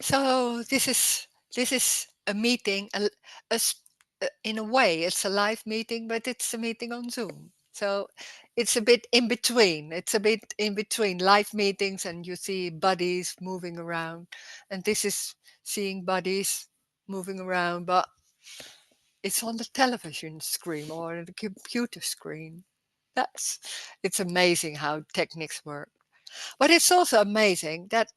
So this is a meeting, in a way, it's a live meeting, but it's a meeting on Zoom. So it's a bit in between. It's a bit in between live meetings, and you see bodies moving around, and this is seeing bodies moving around, but it's on the television screen or the computer screen. That's it's amazing how techniques work. But it's also amazing that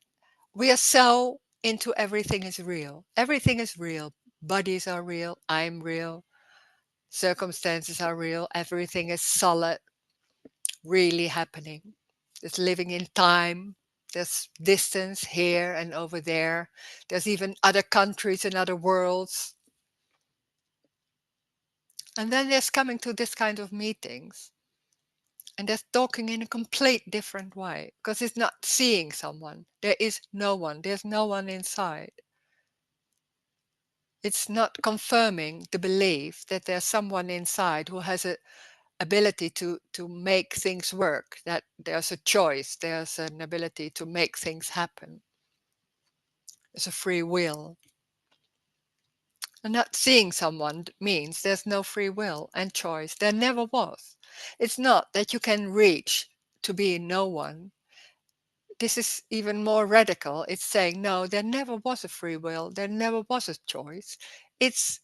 we are so into everything is real. Everything is real. Bodies are real. I'm real. Circumstances are real. Everything is solid, really happening. It's living in time. There's distance here and over there. There's even other countries and other worlds. And then there's coming to this kind of meetings. And there's talking in a complete different way because it's not seeing someone. There is no one. There's no one inside. It's not confirming the belief that there's someone inside who has a ability to make things work, that there's a choice, there's an ability to make things happen. There's a free will. And not seeing someone means there's no free will and choice. There never was. It's not that you can reach to be no one. This is even more radical. It's saying, no, there never was a free will. There never was a choice. It's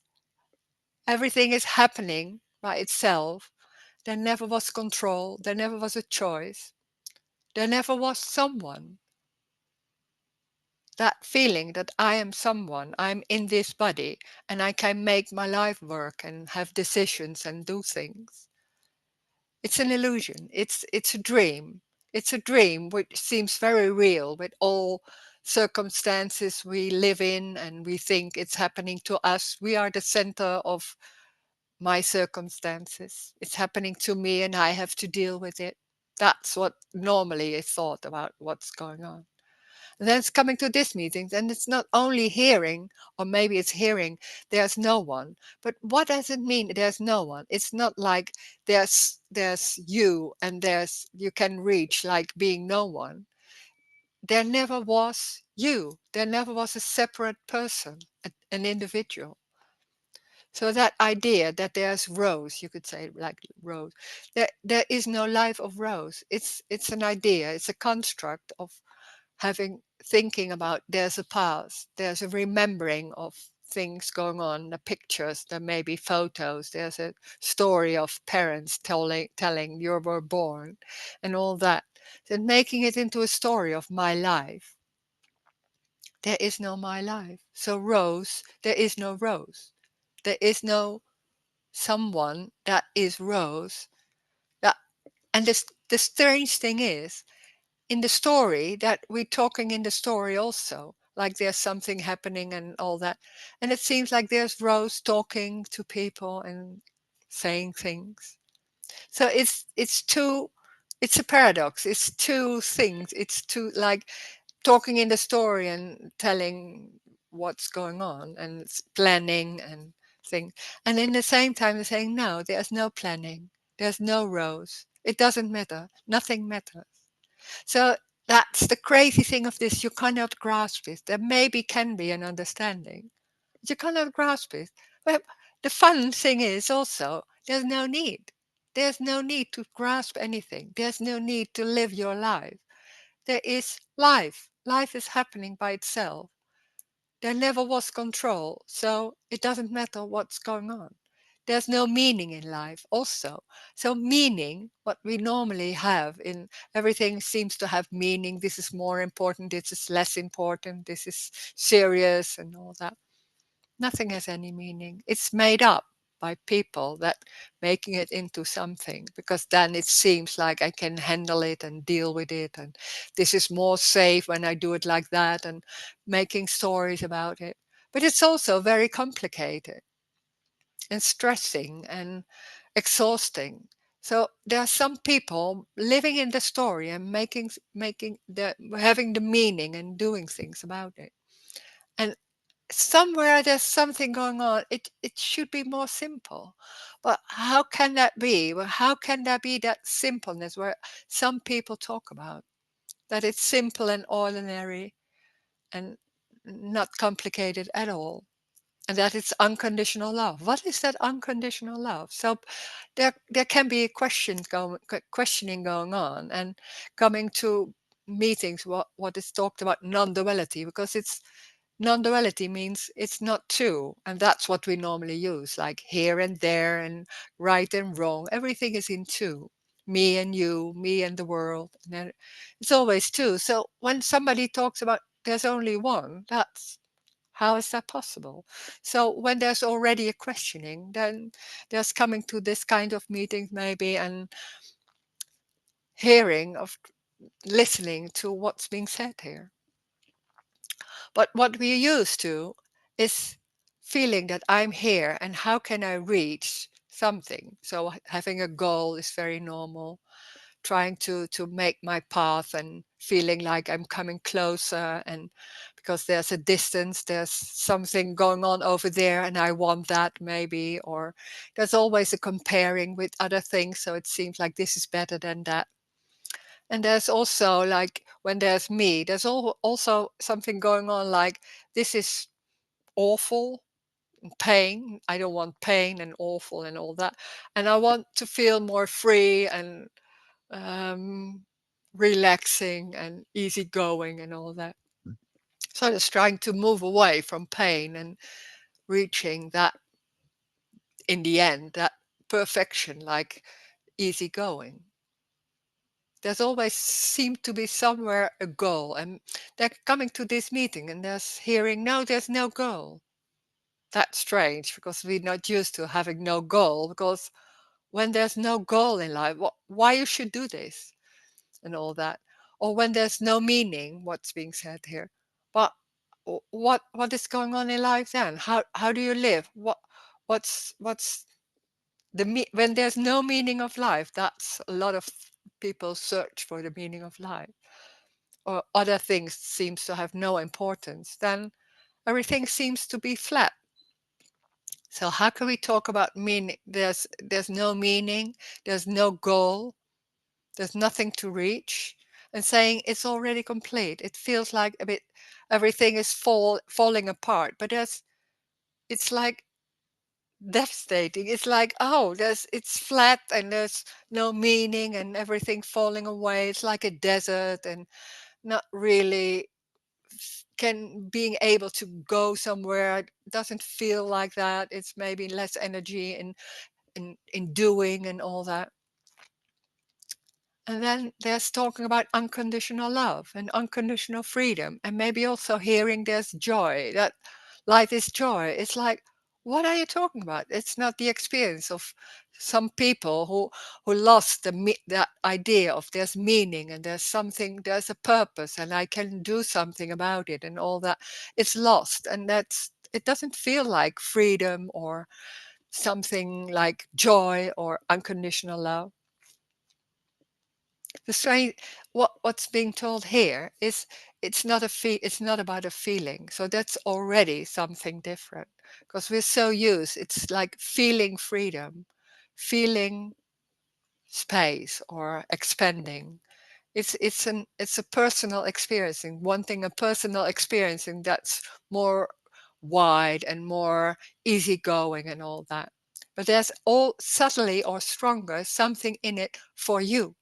everything is happening by itself. There never was control. There never was a choice. There never was someone. That feeling that I am someone, I'm in this body, and I can make my life work and have decisions and do things. It's an illusion. It's a dream. It's a dream which seems very real with all circumstances we live in, and we think it's happening to us. We are the center of my circumstances. It's happening to me and I have to deal with it. That's what normally is thought about what's going on. And then it's coming to this meeting, and it's not only hearing, or maybe it's hearing, there's no one. But what does it mean there's no one? It's not like there's you and there's you can reach like being no one. There never was you. There never was a separate person, an individual. So that idea that there's Rose, you could say like Rose, there is no life of Rose. It's an idea, it's a construct of having thinking about there's a past, there's a remembering of things going on, the pictures, there may be photos, there's a story of parents telling you were born and all that. And making it into a story of my life. There is no my life. So Rose, there is no Rose. There is no someone that is Rose. That, and the strange thing is, in the story that we're talking in the story also, like there's something happening and all that. And it seems like there's Rose talking to people and saying things. So it's a paradox. It's two things. It's two like talking in the story and telling what's going on and it's planning and thing. And in the same time, they're saying, no, there's no planning. There's no Rose. It doesn't matter. Nothing matters. So that's the crazy thing of this. You cannot grasp it. There maybe can be an understanding. But you cannot grasp it. But the fun thing is also there's no need. There's no need to grasp anything. There's no need to live your life. There is life. Life is happening by itself. There never was control, so it doesn't matter what's going on. There's no meaning in life also. So meaning, what we normally have in everything seems to have meaning. This is more important, this is less important, this is serious and all that. Nothing has any meaning. It's made up by people that making it into something because then it seems like I can handle it and deal with it and this is more safe when I do it like that and making stories about it. But it's also very complicated and stressing and exhausting. So there are some people living in the story and making the having the meaning and doing things about it. And somewhere there's something going on. It should be more simple. But how can that be? Well, how can there be that simpleness where some people talk about that it's simple and ordinary and not complicated at all. And that it's unconditional love. What is that unconditional love? So there can be questioning going on, and coming to meetings what is talked about non-duality, because it's non-duality means it's not two, and that's what we normally use, like here and there and right and wrong. Everything is in two. Me and you, me and the world. And then it's always two. So when somebody talks about there's only one, that's how is that possible? So when there's already a questioning, then there's coming to this kind of meetings maybe and hearing of listening to what's being said here. But what we're used to is feeling that I'm here and how can I reach something? So having a goal is very normal. Trying to make my path and feeling like I'm coming closer, and because there's a distance, there's something going on over there and I want that maybe, or there's always a comparing with other things, so it seems like this is better than that. And there's also like when there's me, there's also something going on like this is awful, pain. I don't want pain and awful and all that. And I want to feel more free and um, relaxing and easygoing and all that. So it's trying to move away from pain and reaching that in the end, that perfection, like easygoing. There's always seemed to be somewhere a goal, and they're coming to this meeting and there's hearing, no, there's no goal. That's strange because we're not used to having no goal, because when there's no goal in life, why you should do this? And all that, or when there's no meaning, what's being said here. But what is going on in life then? How do you live? What's when there's no meaning of life? That's a lot of people search for the meaning of life, or other things seems to have no importance. Then everything seems to be flat. So how can we talk about meaning? There's no meaning, there's no goal, there's nothing to reach, and saying it's already complete. It feels like a bit everything is falling apart, but it's like devastating. It's like, oh, it's flat and there's no meaning and everything falling away. It's like a desert and not really can being able to go somewhere doesn't feel like that. It's maybe less energy in doing and all that. And then there's talking about unconditional love and unconditional freedom, and maybe also hearing there's joy, that life is joy. It's like, what are you talking about? It's not the experience of some people who lost that idea of there's meaning and there's something, there's a purpose, and I can do something about it and all that. It's lost, and it doesn't feel like freedom or something like joy or unconditional love. The strange, what's being told here is it's not about a feeling. So that's already something different, because we're so used. It's like feeling freedom, feeling space or expanding. It's a personal experiencing, wanting a personal experiencing that's more wide and more easygoing and all that. But there's all subtly or stronger something in it for you.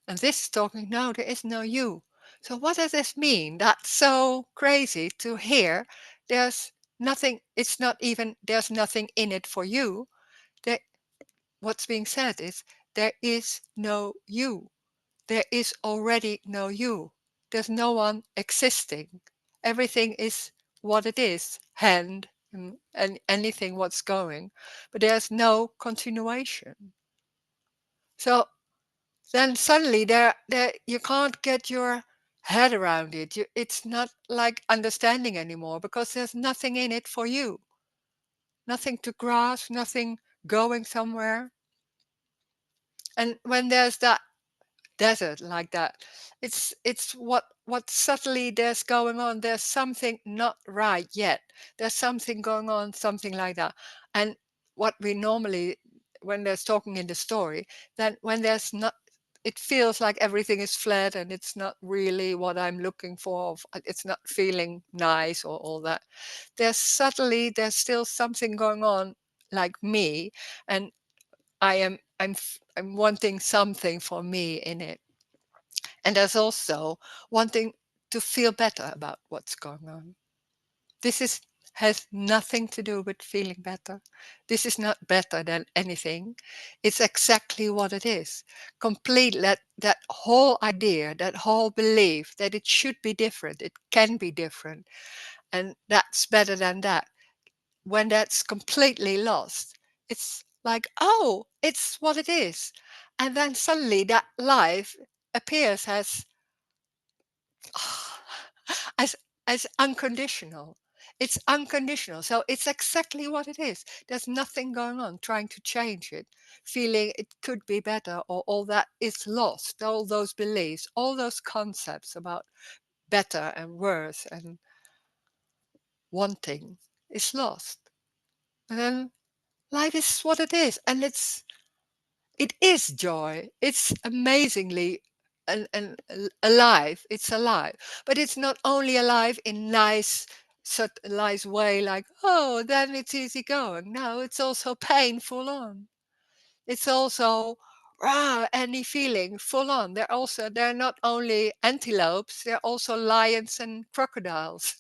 And this is talking, no, there is no you. So what does this mean? That's so crazy to hear. There's nothing, it's not even, there's nothing in it for you. There, what's being said is, there is no you. There is already no you. There's no one existing. Everything is what it is, and anything what's going. But there's no continuation. So then suddenly there you can't get your head around it. It's not like understanding anymore, because there's nothing in it for you, nothing to grasp, nothing going somewhere. And when there's that desert like that, it's what subtly there's going on. There's something not right yet. There's something going on, something like that. And what we normally, when there's talking in the story, then when there's not it feels like everything is flat and it's not really what I'm looking for. It's not feeling nice or all that. There's still something going on, like me, and I'm wanting something for me in it. And there's also wanting to feel better about what's going on. This is has nothing to do with feeling better. This is not better than anything. It's exactly what it is. Complete that whole idea, that whole belief that it should be different, it can be different, and that's better than that. When that's completely lost, it's like, oh, it's what it is. And then suddenly that life appears as as as unconditional. It's unconditional. So it's exactly what it is. There's nothing going on trying to change it, feeling it could be better, or all that is lost. All those beliefs, all those concepts about better and worse and wanting is lost. And then life is what it is. And it is joy. It's amazingly alive. It's alive, but it's not only alive in nice way, like, oh, then it's easy going. No, it's also painful on. It's also any feeling full on. They're not only antelopes. They're also lions and crocodiles.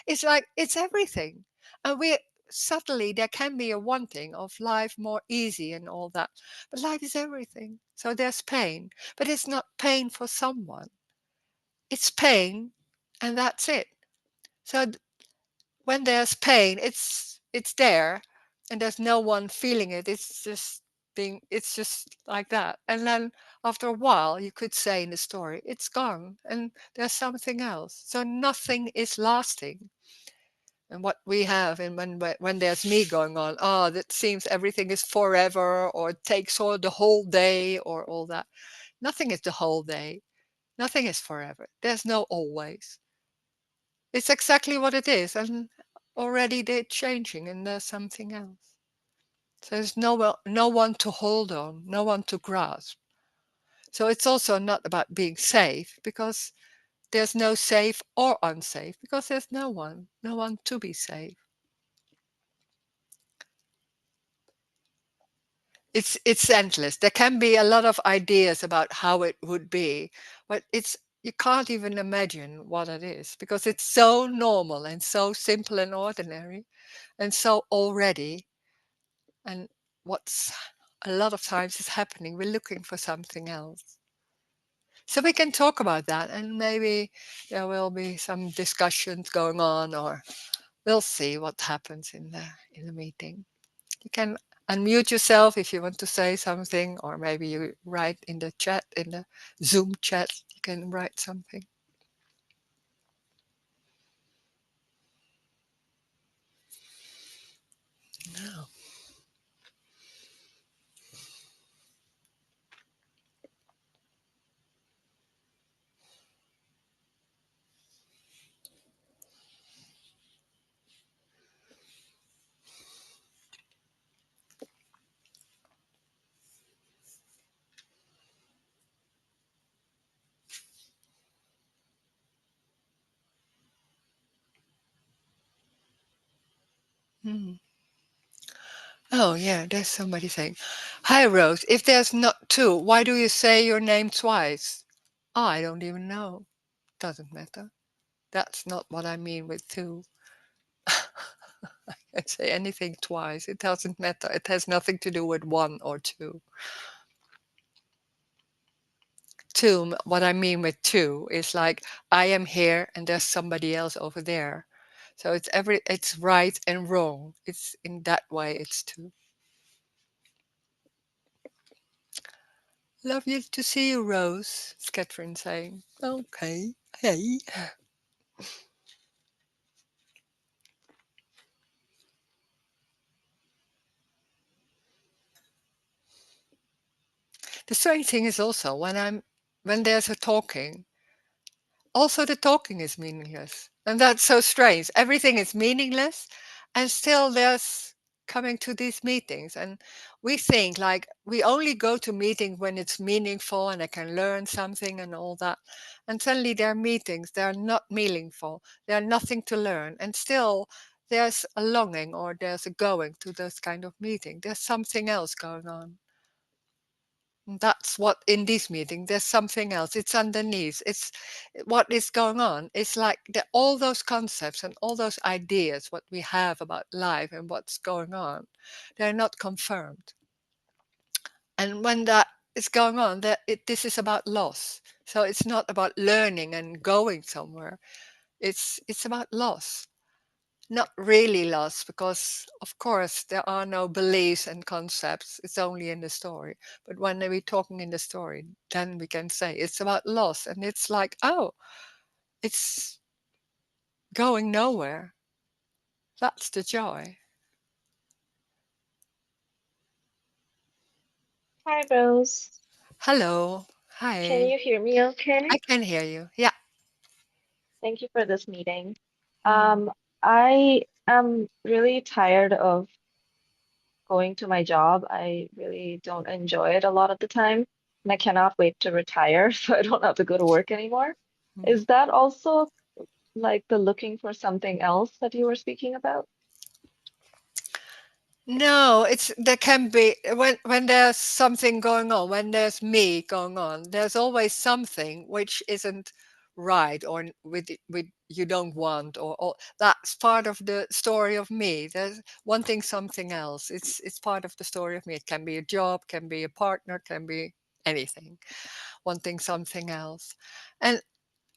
It's like it's everything. And we subtly there can be a wanting of life more easy and all that. But life is everything. So there's pain. But it's not pain for someone. It's pain and that's it. So when there's pain, it's there and there's no one feeling it. It's just like that. And then after a while you could say in the story, it's gone and there's something else. So nothing is lasting. And what we have, and when there's me going on, oh, that seems everything is forever, or it takes all the whole day, or all that. Nothing is the whole day. Nothing is forever. There's no always. It's exactly what it is, and already they're changing, and there's something else. So there's no one to hold on, no one to grasp. So it's also not about being safe, because there's no safe or unsafe, because there's no one to be safe. It's endless. There can be a lot of ideas about how it would be, but you can't even imagine what it is, because it's so normal and so simple and ordinary and so already. And what's a lot of times is happening, we're looking for something else. So we can talk about that, and maybe there will be some discussions going on, or we'll see what happens in the meeting. You can unmute yourself if you want to say something, or maybe you write in the chat, in the Zoom chat, you can write something. No. Hmm. Oh, yeah, there's somebody saying, hi, Rose. If there's not two, why do you say your name twice? Oh, I don't even know. Doesn't matter. That's not what I mean with two. I say anything twice. It doesn't matter. It has nothing to do with one or two. Two, what I mean with two is like, I am here and there's somebody else over there. So it's right and wrong. It's in that way, it's two. Love you to see you, Rose, is Catherine saying. Okay. Hey. The strange thing is also when there's a talking, also the talking is meaningless. And that's so strange. Everything is meaningless and still there's coming to these meetings. And we think like we only go to meetings when it's meaningful and I can learn something and all that. And suddenly there are meetings, they're not meaningful, they're nothing to learn. And still there's a longing or there's a going to this kind of meeting. There's something else going on. And that's what in this meeting, there's something else. It's underneath. It's what is going on. It's like all those concepts and all those ideas, what we have about life and what's going on, they're not confirmed. And when that is going on, this is about loss. So it's not about learning and going somewhere. It's about loss. Not really loss, because of course there are no beliefs and concepts. It's only in the story. But when we're talking in the story, then we can say it's about loss. And it's like, oh, it's going nowhere. That's the joy. Hi, Rose. Hello. Can Hi. you hear me I okay? can hear you. Yeah. Thank you for this meeting. Mm. I am really tired of going to my job. I really don't enjoy it a lot of the time, and I cannot wait to retire so I don't have to go to work anymore. Mm. Is that also like the looking for something else that you were speaking about? No, it's there can be when there's something going on, when there's me going on, there's always something which isn't right or with you don't want or that's part of the story of me. There's wanting something else. It's part of the story of me. It can be a job, can be a partner, can be anything. Wanting something else. And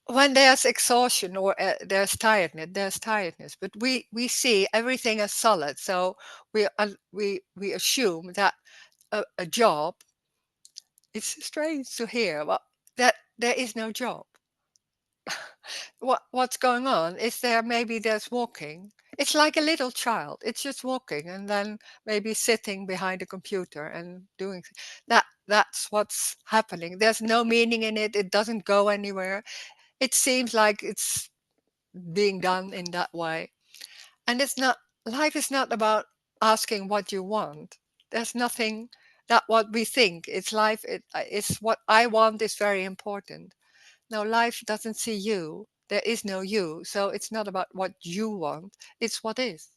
when there's exhaustion or there's tiredness, but we see everything as solid. So we assume that a job, it's strange to hear, but that there is no job. What's going on is there, maybe there's walking. It's like a little child, it's just walking and then maybe sitting behind a computer and doing that's what's happening. There's no meaning in it, it doesn't go anywhere. It seems like it's being done in that way. And it's not, life is not about asking what you want. There's nothing that what we think. It's life, it's what I want is very important. No, life doesn't see you. There is no you. So it's not about what you want, it's what is.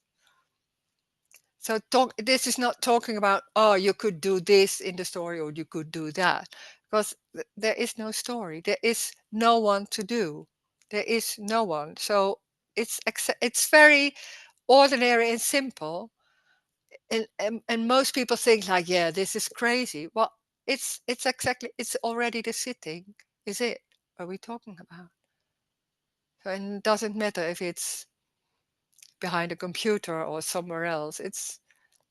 So this is not talking about, oh, you could do this in the story or you could do that. Because there is no story. There is no one to do. There is no one. So it's very ordinary and simple. And most people think like, yeah, this is crazy. Well, it's exactly, it's already the sitting, is it? Are we talking about? So, and it doesn't matter if it's behind a computer or somewhere else. It's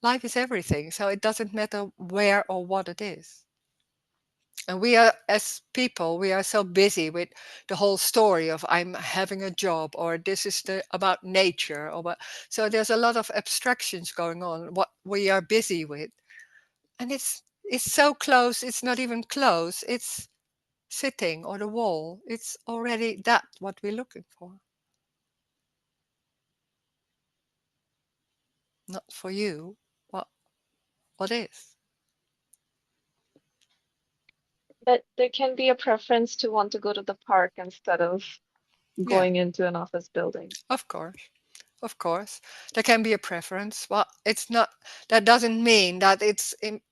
life is everything. So it doesn't matter where or what it is. And we are, as people, we are so busy with the whole story of I'm having a job or this is about nature or what. So there's a lot of abstractions going on, what we are busy with. And it's so close, it's not even close. It's sitting or the wall. It's already that what we're looking for. Not for you. What what is? But there can be a preference to want to go to the park instead of Yeah, going into an office building. of course. Of course. There can be a preference. Well, it's not, that doesn't mean that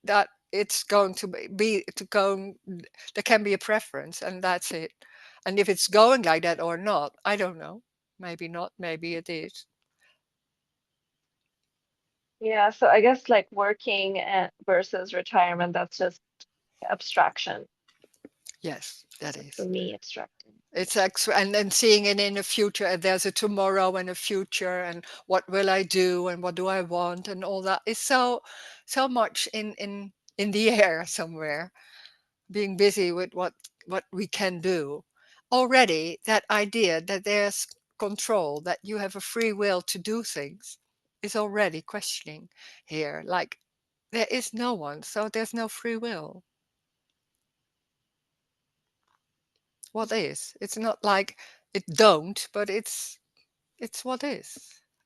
that it's going to to go, there can be a preference and that's it. And if it's going like that or not, I don't know. Maybe not, maybe it is. Yeah, so I guess like working versus retirement, that's just abstraction. Yes, that That's for is. me abstracting. It's and then seeing it in the future, and there's a tomorrow and a future, and what will I do, and what do I want, and all that is so much in the air somewhere. Being busy with what we can do. Already, that idea that there's control, that you have a free will to do things, is already questioning here. Like there is no one, so there's no free will. What is? It's not like it don't, but it's what is.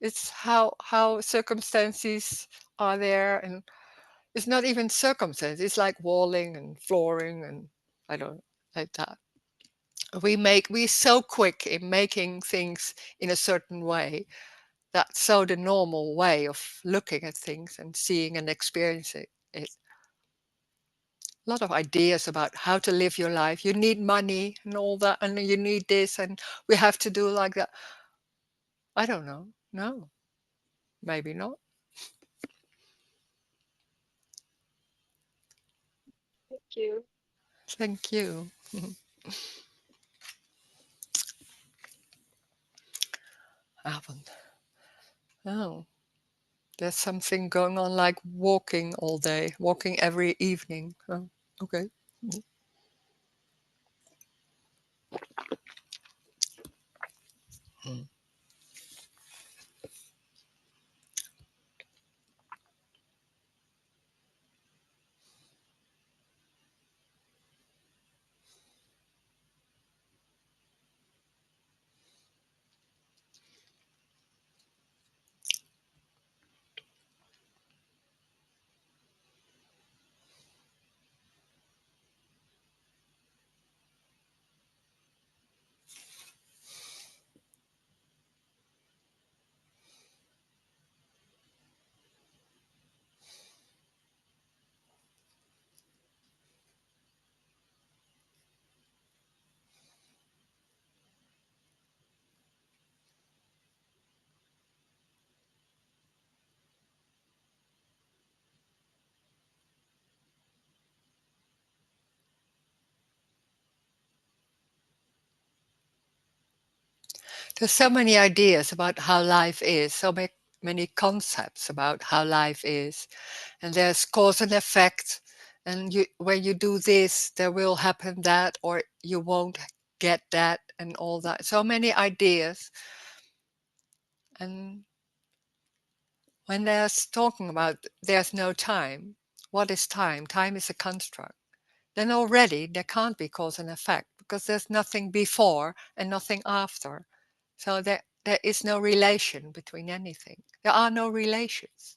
It's how circumstances are there, and It's not even circumstance. It's like walling and flooring and I don't like that. We're so quick in making things in a certain way. That's so the normal way of looking at things and seeing and experiencing it. A lot of ideas about how to live your life. You need money and all that, and you need this, and we have to do like that. I don't know. No, maybe not. Thank you. Thank you. Haven't. Oh, there's something going on like walking all day, walking every evening. Oh, okay. Mm. There's so many ideas about how life is, many concepts about how life is, and there's cause and effect. And when you do this, there will happen that, or you won't get that, and all that. So many ideas. And when there's talking about there's no time, what is time? Time is a construct. Then already there can't be cause and effect because there's nothing before and nothing after. So there is no relation between anything. There are no relations.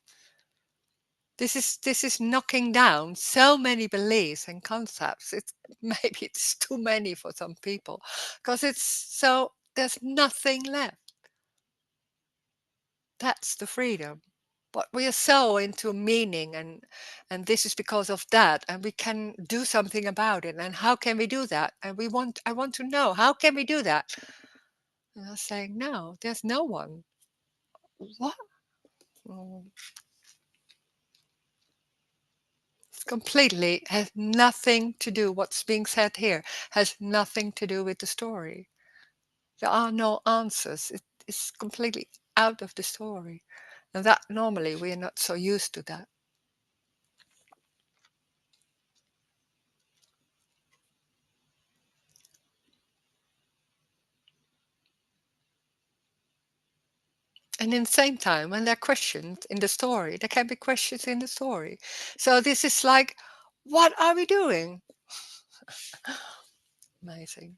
This is knocking down so many beliefs and concepts. It's maybe it's too many for some people because it's so there's nothing left. That's the freedom. But we are so into meaning and this is because of that and we can do something about it. And how can we do that? And I want to know how can we do that? And I was saying, no, there's no one. What? Mm, it's completely has nothing to do, what's being said here has nothing to do with the story. There are no answers. It is completely out of the story. And that normally we are not so used to that. And in the same time, when there are questions in the story, there can be questions in the story. So this is like, what are we doing? Amazing.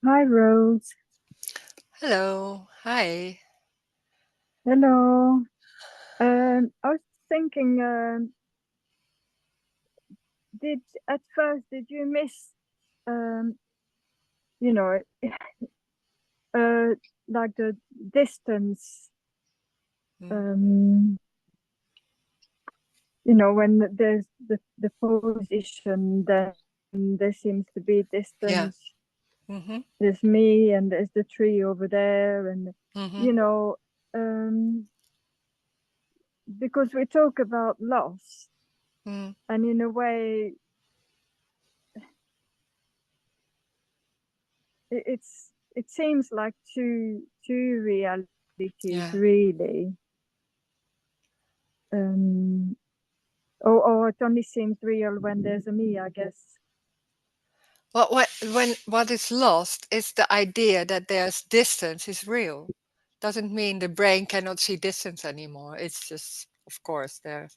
Hi, Rose. Hello. Hi. Hello. I was thinking, did at first did you miss, um, you know, uh, like the distance, Mm, um, when there's the position, then there seems to be yeah. distance. Mm-hmm. There's me, and there's the tree over there, and Mm-hmm. you know, um, because we talk about loss, Mm, and in a way, it seems like two realities yeah. really, um or it only seems real when there's a me, I guess. What is lost is the idea that there's distance is real. Doesn't mean the brain cannot see distance anymore. It's just, of course, there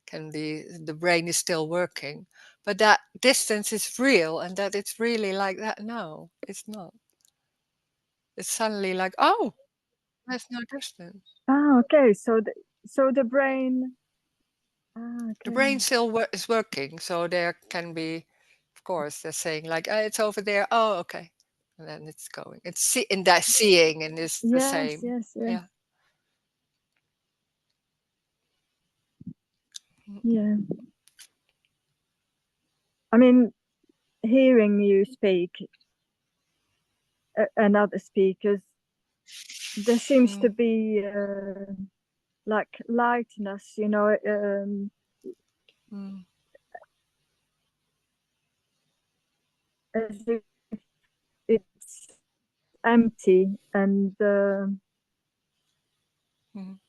can be the brain is still working, but that distance is real and that it's really like that. No, it's not. It's suddenly like, oh, there's no distance. Okay, so the brain. The Okay. brain still is working, so there can be, of course, they're saying like, it's over there. Oh, okay, and then it's going. It's in that seeing, and it's the Yes, same. yes, yes. Yeah. Mm, Yeah, I mean, hearing you speak, and other speakers, there seems to mm, be like lightness, mm, as if it's empty, and mm.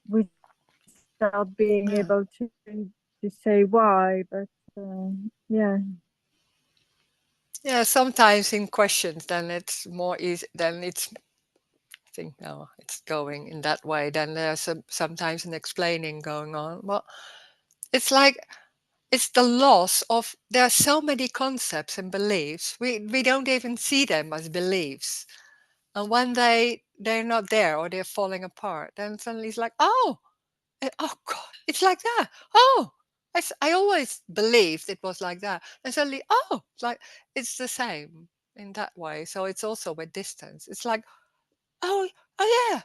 without being Yeah. able to say why. But yeah, Yeah. Sometimes in questions, then it's more easy. Then it's I think no, it's going in that way. Then there's sometimes an explaining going on. Well, it's like it's the loss of there are so many concepts and beliefs. We don't even see them as beliefs. And when they're not there or they're falling apart, then suddenly it's like, oh, oh God, it's like that. Oh, I always believed it was like that. And suddenly, oh, it's like it's the same in that way. So it's also with distance. It's like, oh, oh yeah,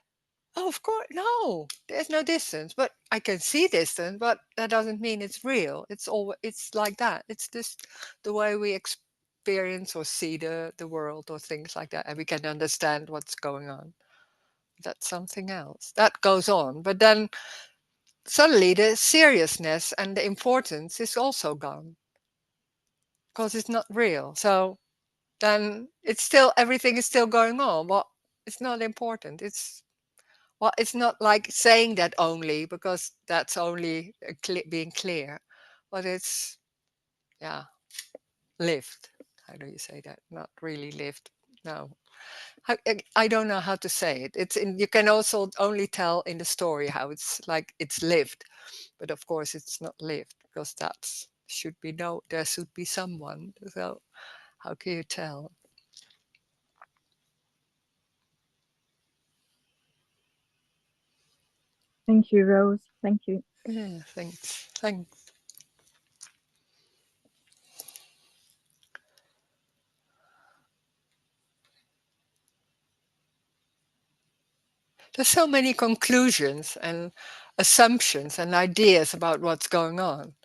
oh of course, no, there's no distance, but I can see distance, but that doesn't mean it's real. It's like that. It's just the way we experience or see the world or things like that, and we can understand what's going on. That's something else that goes on, but then suddenly the seriousness and the importance is also gone because it's not real. So then it's still everything is still going on, but it's not important. It's not like saying that only because that's only being clear, but it's yeah, lived. How do you say that? Not really lived. No, I don't know how to say it. You can also only tell in the story how it's like it's lived, but of course it's not lived because that's should be no. There should be someone. So how can you tell? thank you, Rose. Thank you. Yeah, thanks. Thanks. There's so many conclusions and assumptions and ideas about what's going on.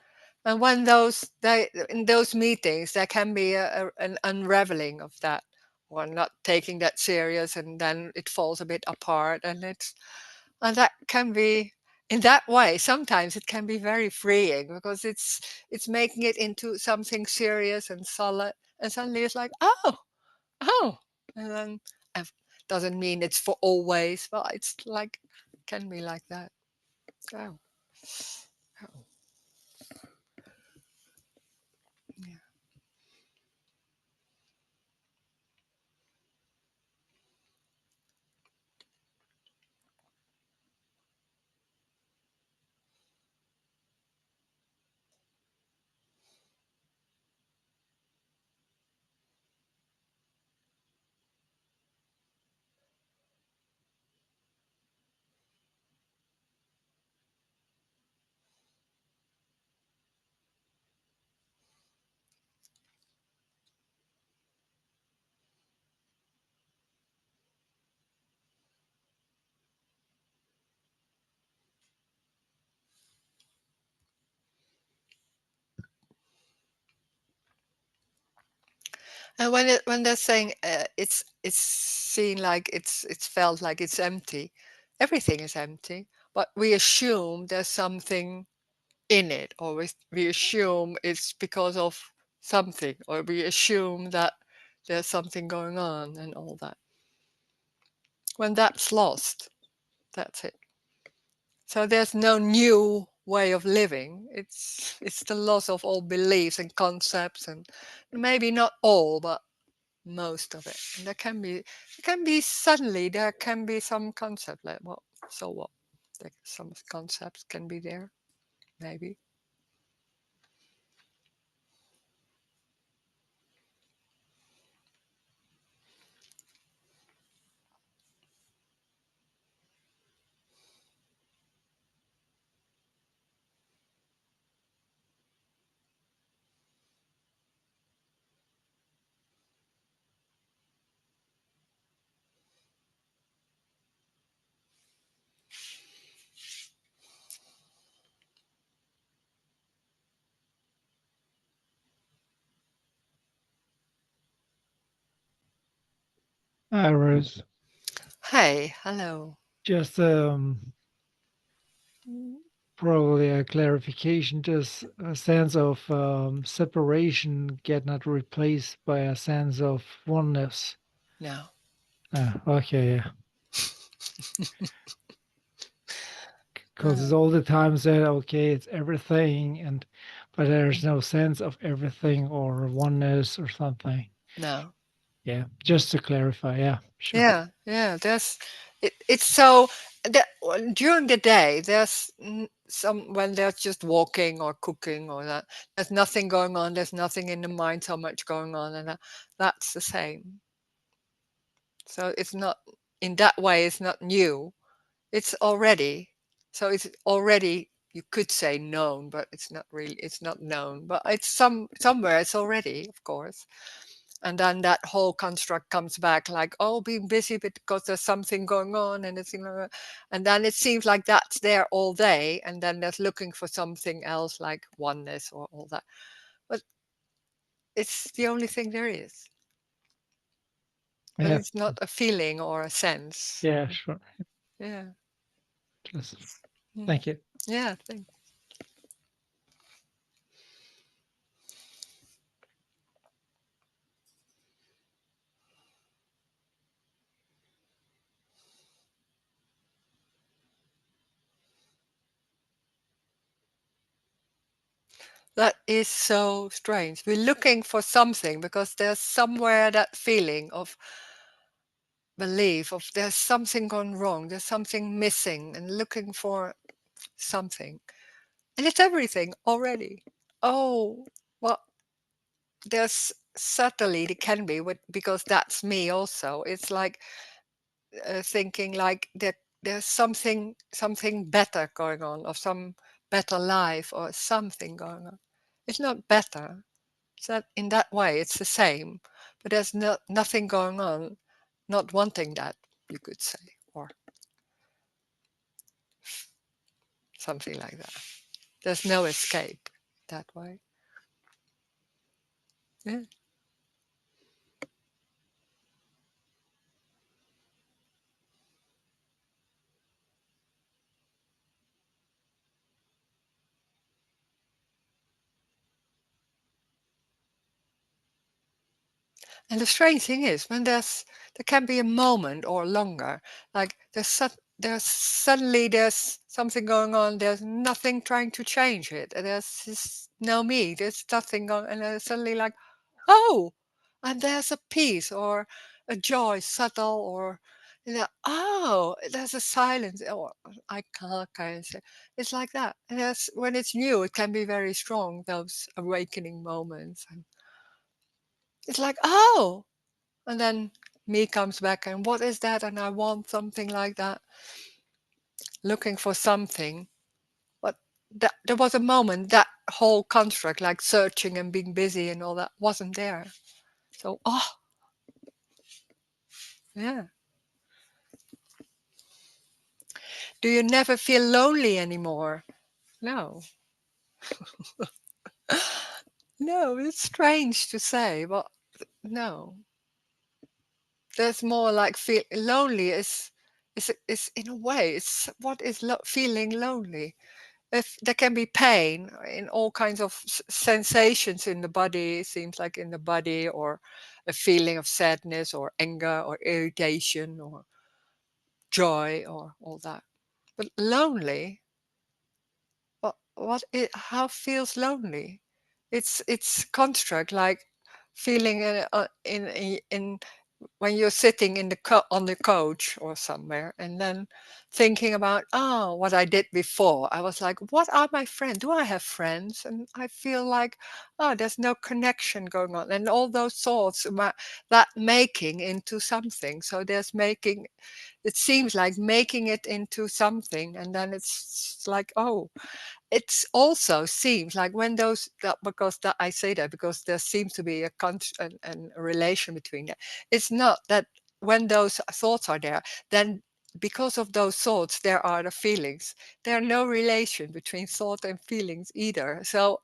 And when in those meetings, there can be an unraveling of that, or not taking that serious, and then it falls a bit apart, and that can be in that way. Sometimes it can be very freeing because it's making it into something serious and solid, and suddenly it's like, oh, and then it doesn't mean it's for always, but it's like can be like that. Oh, oh, yeah. And when they're saying it's seen like it's felt like it's empty, everything is empty, but we assume there's something in it, or we assume it's because of something, or we assume that there's something going on and all that. When that's lost, that's it. So there's no new way of living. It's the loss of all beliefs and concepts, and maybe not all, but most of it. And there can be some concept like, well, so what? Like some concepts can be there, maybe. Rose, Hey, hello. just probably a clarification. Does a sense of separation get not replaced by a sense of oneness? No, Okay, yeah. Because it's no, all the time said, okay, it's everything, but there's no sense of everything or oneness or something. no. Yeah, just to clarify. Yeah, sure. Yeah. It's so during the day. There's some when they're just walking or cooking or that. There's nothing going on. There's nothing in the mind so much going on, and that's the same. So it's not in that way. It's not new. It's already so it's already. You could say known, but it's not really. It's not known, but it's somewhere. It's already, of course. And then that whole construct comes back like, oh, being busy because there's something going on, and it's and then it seems like that's there all day, and then there's looking for something else like oneness or all that. But it's the only thing there is. But Yeah, it's not a feeling or a sense. yeah, sure. Yeah. Just Mm. thank you. Yeah. Thanks. That is so strange. We're looking for something because there's somewhere that feeling of belief of there's something gone wrong, there's something missing, and looking for something. And it's everything already. Oh, well, there's certainly it can be because that's me also. It's like thinking like there's something better going on, or some better life, or something going on. It's not better. It's not in that way. It's the same, but there's nothing going on. Not wanting that, you could say, or something like that. There's no escape that way. Yeah. And the strange thing is, there can be a moment or longer, like there's suddenly there's something going on. There's nothing trying to change it. And there's just no me. There's nothing going, and then suddenly like, oh, and there's a peace or a joy, subtle or. Oh, there's a silence. Oh, I can't say. It's like that. And when it's new, it can be very strong. Those awakening moments. And it's like, oh, and then me comes back and what is that? And I want something like that, looking for something. But there was a moment that whole construct, like searching and being busy and all that, wasn't there. So, oh, yeah. Do you never feel lonely anymore? No. No, it's strange to say, but no. There's more like lonely is in a way, it's what is feeling lonely. If there can be pain in all kinds of sensations in the body, it seems like in the body, or a feeling of sadness or anger or irritation or joy or all that. But lonely, how feels lonely? It's construct like feeling in when you're sitting in the on the coach or somewhere, and then thinking about, oh, what I did before. I was like, what are my friends? Do I have friends? And I feel like, oh, there's no connection going on, and all those thoughts about that making into something. So there's making, it seems like making it into something, and then it's like, oh, it also seems like when I say that because there seems to be a relation between that. It's not that when those thoughts are there, then because of those thoughts, there are the feelings. There's no relation between thought and feelings either. So,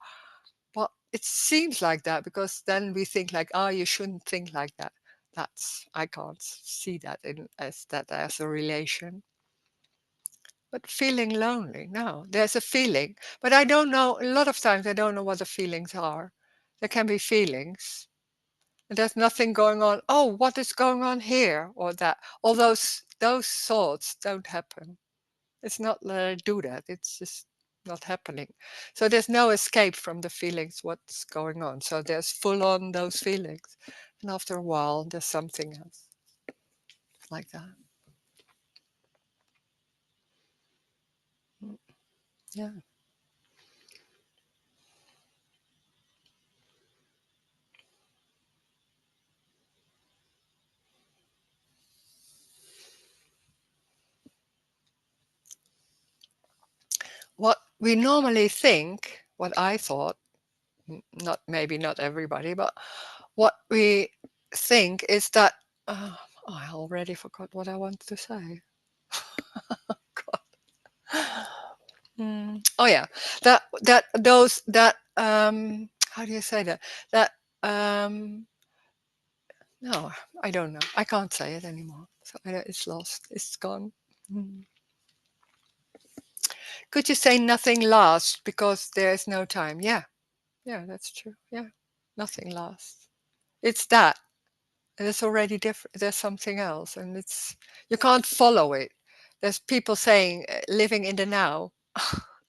well, it seems like that because then we think like, oh, you shouldn't think like that. I can't see that as a relation. But feeling lonely, no, there's a feeling. But I don't know, a lot of times I don't know what the feelings are. There can be feelings. And there's nothing going on. Oh, what is going on here or that? All those thoughts don't happen. It's not that I do that. It's just not happening. So there's no escape from the feelings, what's going on. So there's full on those feelings. And after a while, there's something else like that. Yeah. What we normally think, what I thought, maybe not everybody, but what we think is that, I already forgot what I wanted to say. God. Oh yeah, how do you say that? That no, I don't know. I can't say it anymore. So it's lost. It's gone. Could you say nothing lasts because there is no time? Yeah, that's true. Yeah, nothing lasts. It's that. And it's already different. There's something else, and you can't follow it. There's people saying living in the now.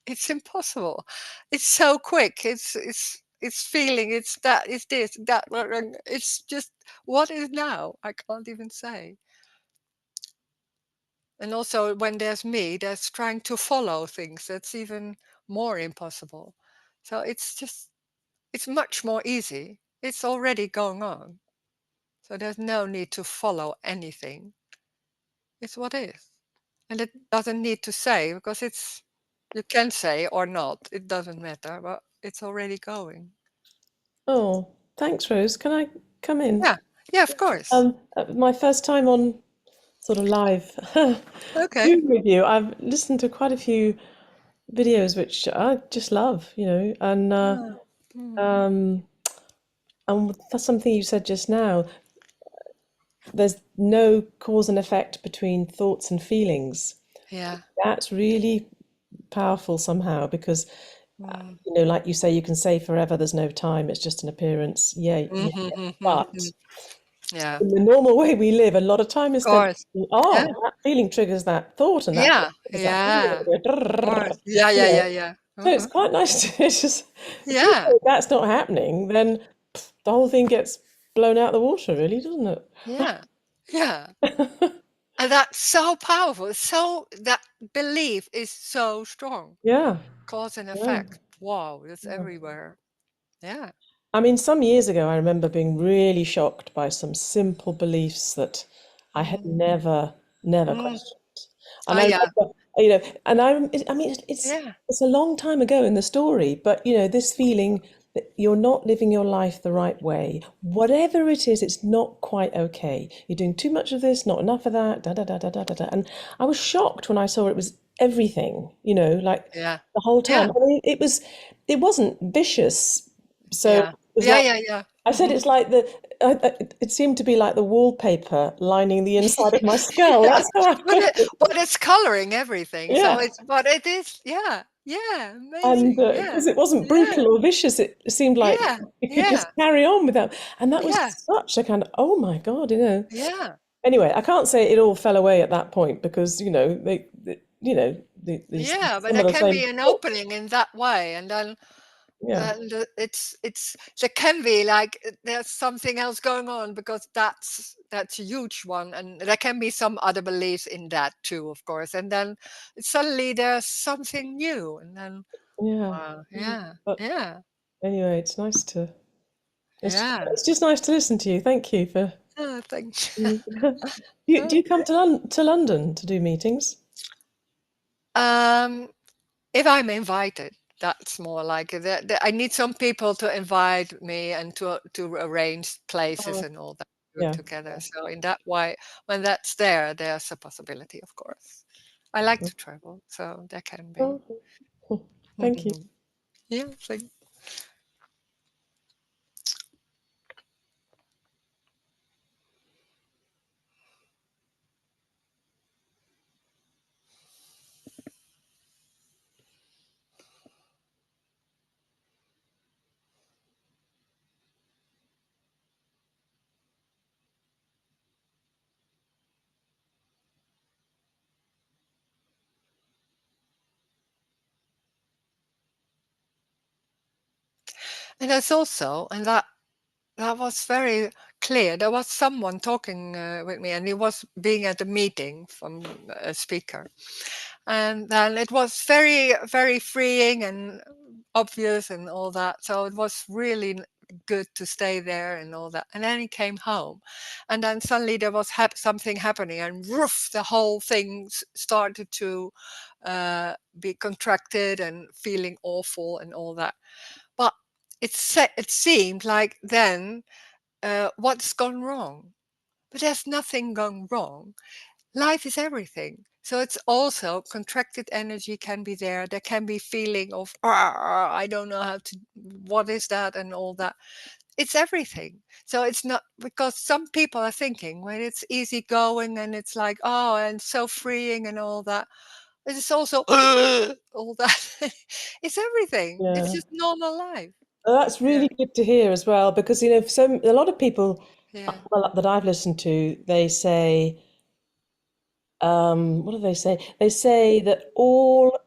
It's impossible. It's so quick. It's feeling. It's that. It's this. That. It's just what is now. I can't even say. And also, when there's me, there's trying to follow things. That's even more impossible. So it's much more easy. It's already going on. So there's no need to follow anything. It's what is. And it doesn't need to say because you can say or not. It doesn't matter, but it's already going. Oh, thanks, Rose. Can I come in? Yeah, of course. My first time on sort of live Okay. Zoom with you. I've listened to quite a few videos which I just love, and that's something you said just now. There's no cause and effect between thoughts and feelings. Yeah. That's really powerful somehow because, like you say, you can say forever there's no time, it's just an appearance. Yeah. But Yeah. in the normal way we live, a lot of time is Of spent course. thinking, Yeah. that feeling triggers that thought, and that Yeah. thought triggers that Yeah. Of feeling. course. Yeah. You Yeah. know. Yeah. Yeah. So it's quite nice to just, if you Yeah. think that's not happening, then the whole thing gets blown out of the water, really, doesn't it? Yeah. Yeah. And that's so powerful. So that belief is so strong. Yeah. Cause and Yeah. effect. Wow. It's everywhere. Yeah. I mean, some years ago, I remember being really shocked by some simple beliefs that I had never Mm. questioned. Oh And I yeah. remember, and I mean, Yeah. it's a long time ago in the story, but this feeling that you're not living your life the right way, whatever it is, it's not quite okay. You're doing too much of this, not enough of that, da da da da da da. Da. And I was shocked when I saw it was everything, like Yeah. the whole Yeah. time. I mean, it wasn't vicious. So it Yeah. was Yeah. like, Yeah. Yeah. I said it's like it seemed to be like the wallpaper lining the inside of my skull. Yeah, That's how I felt. but it's coloring everything. So Yeah. but it is, yeah, And amazing. Yeah, because it wasn't yeah, brutal or vicious, it seemed like yeah, it could just yeah, carry on without. And that was yeah, such a kind of, oh my God, yeah, Anyway, I can't say it all fell away at that point because, yeah. But some there of the can same be an thoughts. opening in that way, and then Yeah, it's there can be like there's something else going on, because that's a huge one, and there can be some other beliefs in that too, of course, and then suddenly there's something new, and then yeah. yeah, But yeah, anyway, yeah. it's just nice to listen to you. Thank you for. Oh, thanks. Do you come to London to do meetings? um if I'm invited, that's more like it. I need some people to invite me and to arrange places Oh, and all that, do it yeah. together. So in that way, when that's there, there's a possibility, of course. I like to travel, so there can be. Oh, thank you. Yeah, thank. And there's also, and that was very clear. There was someone talking with me, and he was being at a meeting from a speaker. And then it was very, very freeing and obvious and all that. So it was really good to stay there and all that. And then he came home, and then suddenly there was something happening, and woof, the whole thing started to be contracted and feeling awful and all that. But it seemed like then what's gone wrong? But there's nothing gone wrong. Life is everything. So it's also contracted energy can be there. There can be feeling of, "Ah, I don't know how to, what is that?" and all that. It's everything. So it's not, because some people are thinking when it's easy going and it's like, oh, and so freeing and all that. It's also all that. It's everything. It's Yeah. just normal life. Well, that's Yeah. really good to hear as well, because a lot of people, Yeah. well, that I've listened to, they say, what do they say? They say that all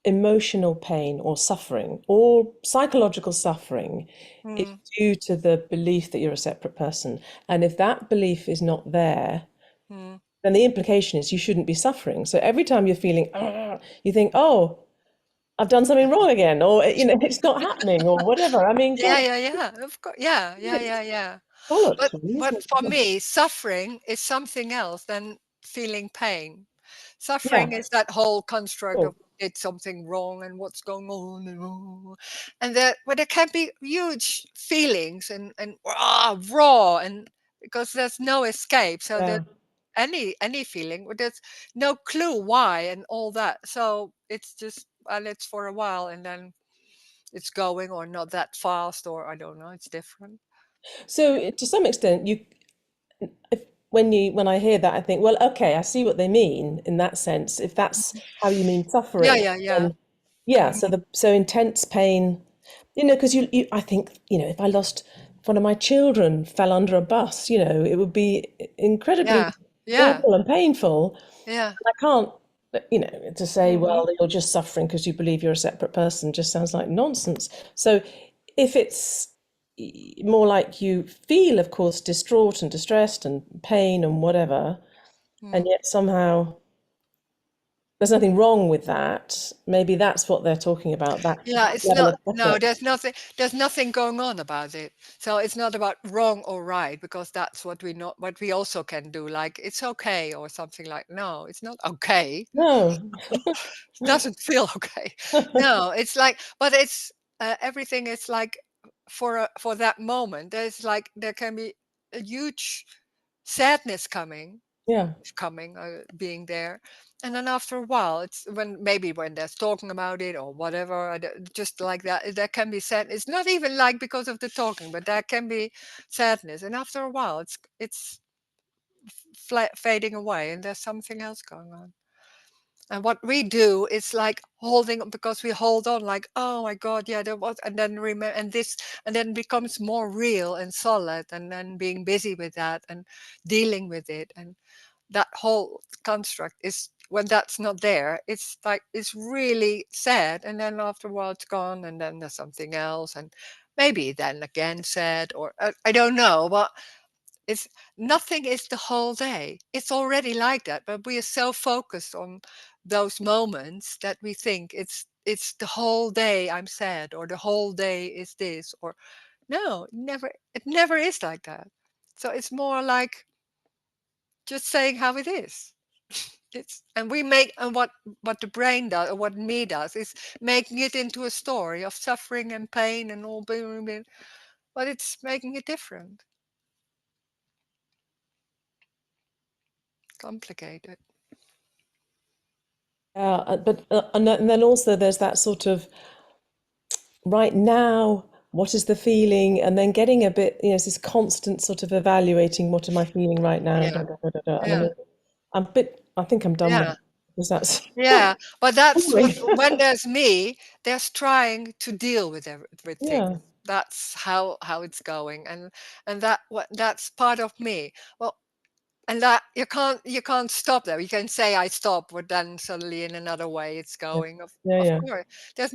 emotional pain or suffering, all psychological suffering, is Mm, due to the belief that you're a separate person. And if that belief is not there, mm. then the implication is you shouldn't be suffering. So every time you're feeling, you think, oh, I've done something wrong again, or it's not happening, or whatever. I mean, Yeah, God, yeah, yeah. Of course. Yeah, yeah, it's yeah, yeah. bollocks, But really, but isn't for it? me, suffering is something else than feeling pain. Yeah, Suffering is that whole construct cool. of did something wrong and what's going on and that, but there can be huge feelings and raw, and because there's no escape. So that Yeah. any feeling, but there's no clue why and all that. So it's just, and it's for a while, and then it's going, or not that fast, or I don't know, it's different. So to some extent, if when I hear that, I think, well, okay, I see what they mean in that sense. If that's how you mean Yeah, suffering, yeah, yeah. then yeah. Mhm. So intense pain, because I think, if I lost if one of my children fell under a bus, it would be incredibly Yeah, yeah, awful and painful. yeah. I can't, to say, Mhm. well, you're just suffering because you believe you're a separate person just sounds like nonsense. So if it's more like you feel, of course, distraught and distressed and pain and whatever, and Mm. yet somehow there's nothing wrong with that, maybe that's what they're talking about, that Yeah, it's level not, of no, effort. there's nothing going on about it. So it's not about wrong or right, because that's what we know, what we also can do, like it's okay or something, like, no, it's not okay. No. It doesn't feel okay. No, it's like, but it's everything is like, for that moment, there's like there can be a huge sadness coming, Yeah. coming, being there. And then after a while, it's when maybe when they're talking about it or whatever, just like that, there can be sad. It's not even like because of the talking, but there can be sadness. And after a while, it's fading away, and there's something else going on. And what we do is like holding, because we hold on, like, oh my God, yeah, there was, and then remember, and this, and then becomes more real and solid, and then being busy with that and dealing with it, and that whole construct is, when that's not there, it's like, it's really sad, and then after a while it's gone, and then there's something else, and maybe then again sad, or I don't know, but it's nothing is the whole day. It's already like that, but we are so focused on those moments that we think it's the whole day I'm sad, or the whole day is this, or no, it never is like that. So it's more like just saying how it is. It's, and we make, and what the brain does, or what me does, is making it into a story of suffering and pain and all, but it's making it different, complicated. But and then also there's that sort of right now, what is the feeling, and then getting a bit, it's this constant sort of evaluating, what am I feeling right now? Yeah, Da, da, da, da, da. And yeah, I think I'm done with yeah. it because that's Yeah, but that's what, boring. when there's me, there's trying to deal with everything. Yeah, That's how it's going, and that what that's part of me. Well, and that you can't stop there. You can say I stop, but then suddenly in another way it's yeah, going. yeah, Of yeah, course, there's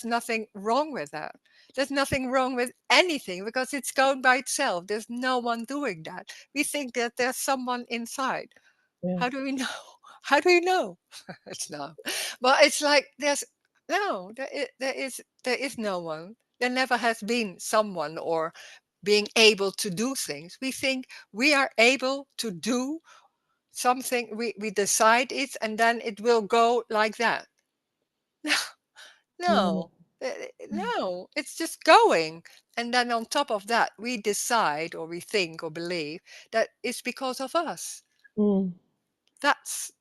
nothing wrong with that. There's nothing wrong with anything because it's going by itself. There's no one doing that. We think that there's someone inside. yeah. How do we know? How do you know? It's no. But it's like there's no, there is no one. There never has been someone or being able to do things. We think we are able to do something. We decide it, and then it will go like that. Mm, No, no, it's just going. And then on top of that, we decide or we think or believe that it's because of us. mm, That's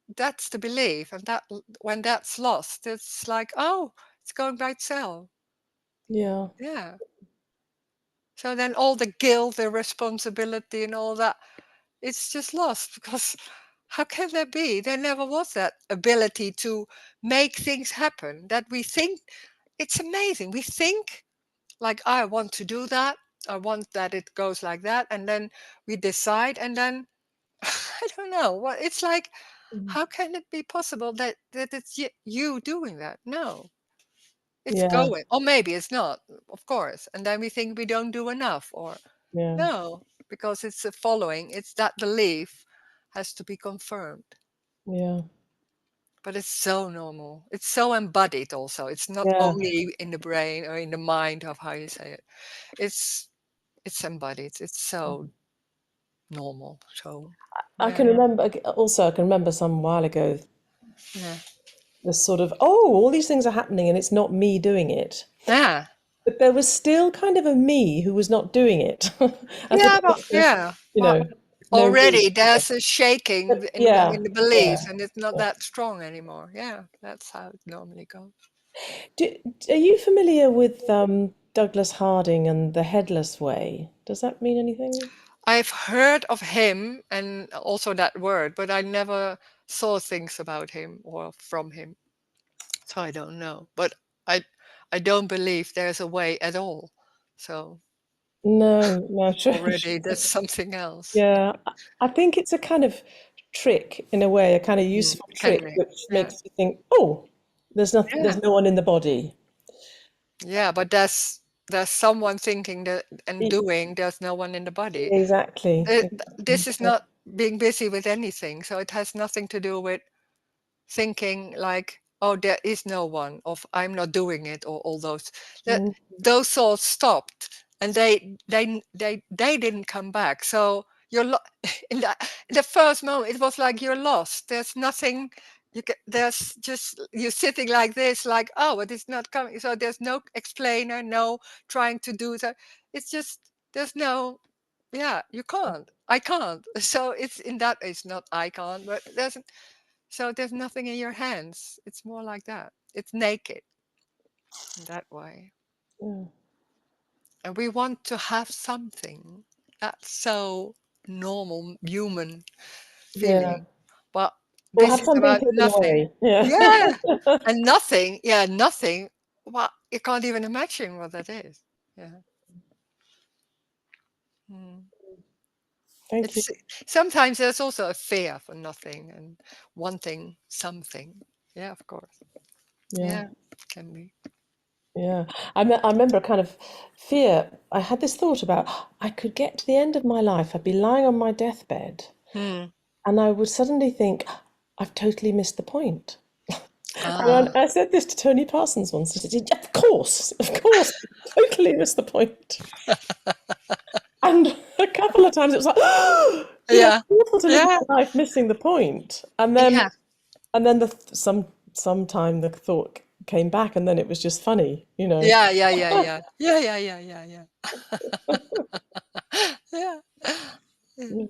the belief, and that when that's lost, it's like, oh, it's going by itself. yeah, Yeah. So then all the guilt, the responsibility, and all that, it's just lost because how can there be? There never was that ability to make things happen. That we think, it's amazing. We think like, I want to do that. I want that it goes like that, and then we decide, and then I don't know what it's like. mm, How can it be possible that it's you doing that? No, it's yeah, going, or maybe it's not, of course. And then we think we don't do enough, or yeah, no, because it's a following. It's that belief has to be confirmed. yeah, But it's so normal. It's so embodied. Also, it's not yeah. only in the brain or in the mind of how you say it. It's it's embodied. It's so normal. So I yeah, can remember also. I can remember some while ago yeah, this sort of, all these things are happening, and it's not me doing it. yeah. But there was still kind of a me who was not doing it, as Yeah, but opposed to, yeah, you but know, no me. already there's a shaking in Yeah, the yeah. belief, and it's not Yeah. that strong anymore. Yeah, that's how it normally goes. Do, are you familiar with Douglas Harding and the Headless Way? Does that mean anything? I've heard of him and also that word, but I never saw things about him or from him, so I don't know. But I I don't believe there's a way at all. So No, no, sure. already there's something else. Yeah, I think it's a kind of trick in a way, a kind of useful Can trick, be. which Yeah. makes you think, oh, there's Yeah. no one in the body. Yeah, but there's someone thinking that and E- doing, there's no one in the body. Exactly. This Exactly. is Yeah. not being busy with anything, so it has nothing to do with thinking like, oh, there is no one, of I'm not doing it, or all those. That Mm, those thoughts stopped, and they didn't come back. So you're in the first moment, it was like you're lost. There's nothing. There's just you sitting like this, like, oh, it is not coming. So there's no explainer, no trying to do that. It's just there's no Yeah, you can't. I can't. So it's in that it's not I can't, but there's nothing in your hands. It's more like that. It's naked in that way. Yeah. And we want to have something. That's so normal human Yeah. feeling. But We'll this have is something about hidden nothing. away. Yeah. Yeah. And nothing, yeah, nothing. Well, you can't even imagine what that is. Yeah. Mm. Thank you. It's sometimes there's also a fear for nothing and wanting something. Yeah, of course. Yeah. Yeah, can be. Yeah. I remember a kind of fear. I had this thought about I could get to the end of my life. I'd be lying on my deathbed Hmm. and I would suddenly think, I've totally missed the point. Ah, And I said this to Tony Parsons once. He said, of course, totally missed the point. And a couple of times it was like, yeah, it's awful to live yeah, my life missing the point. yeah, And then sometime the thought came back, and then it was just funny, yeah, yeah, yeah, yeah, yeah, yeah, yeah, yeah, yeah. Yeah. Yeah.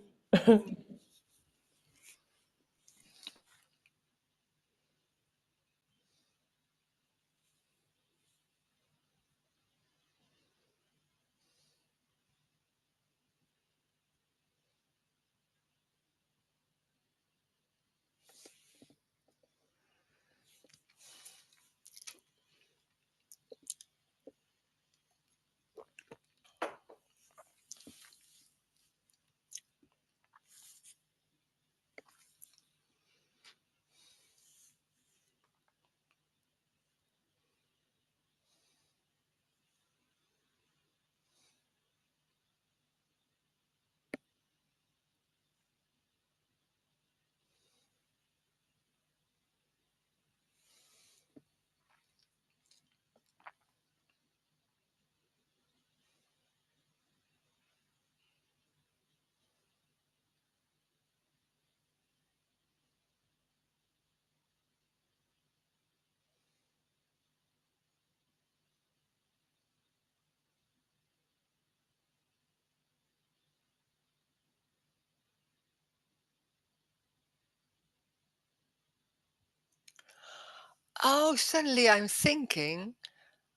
Oh, suddenly I'm thinking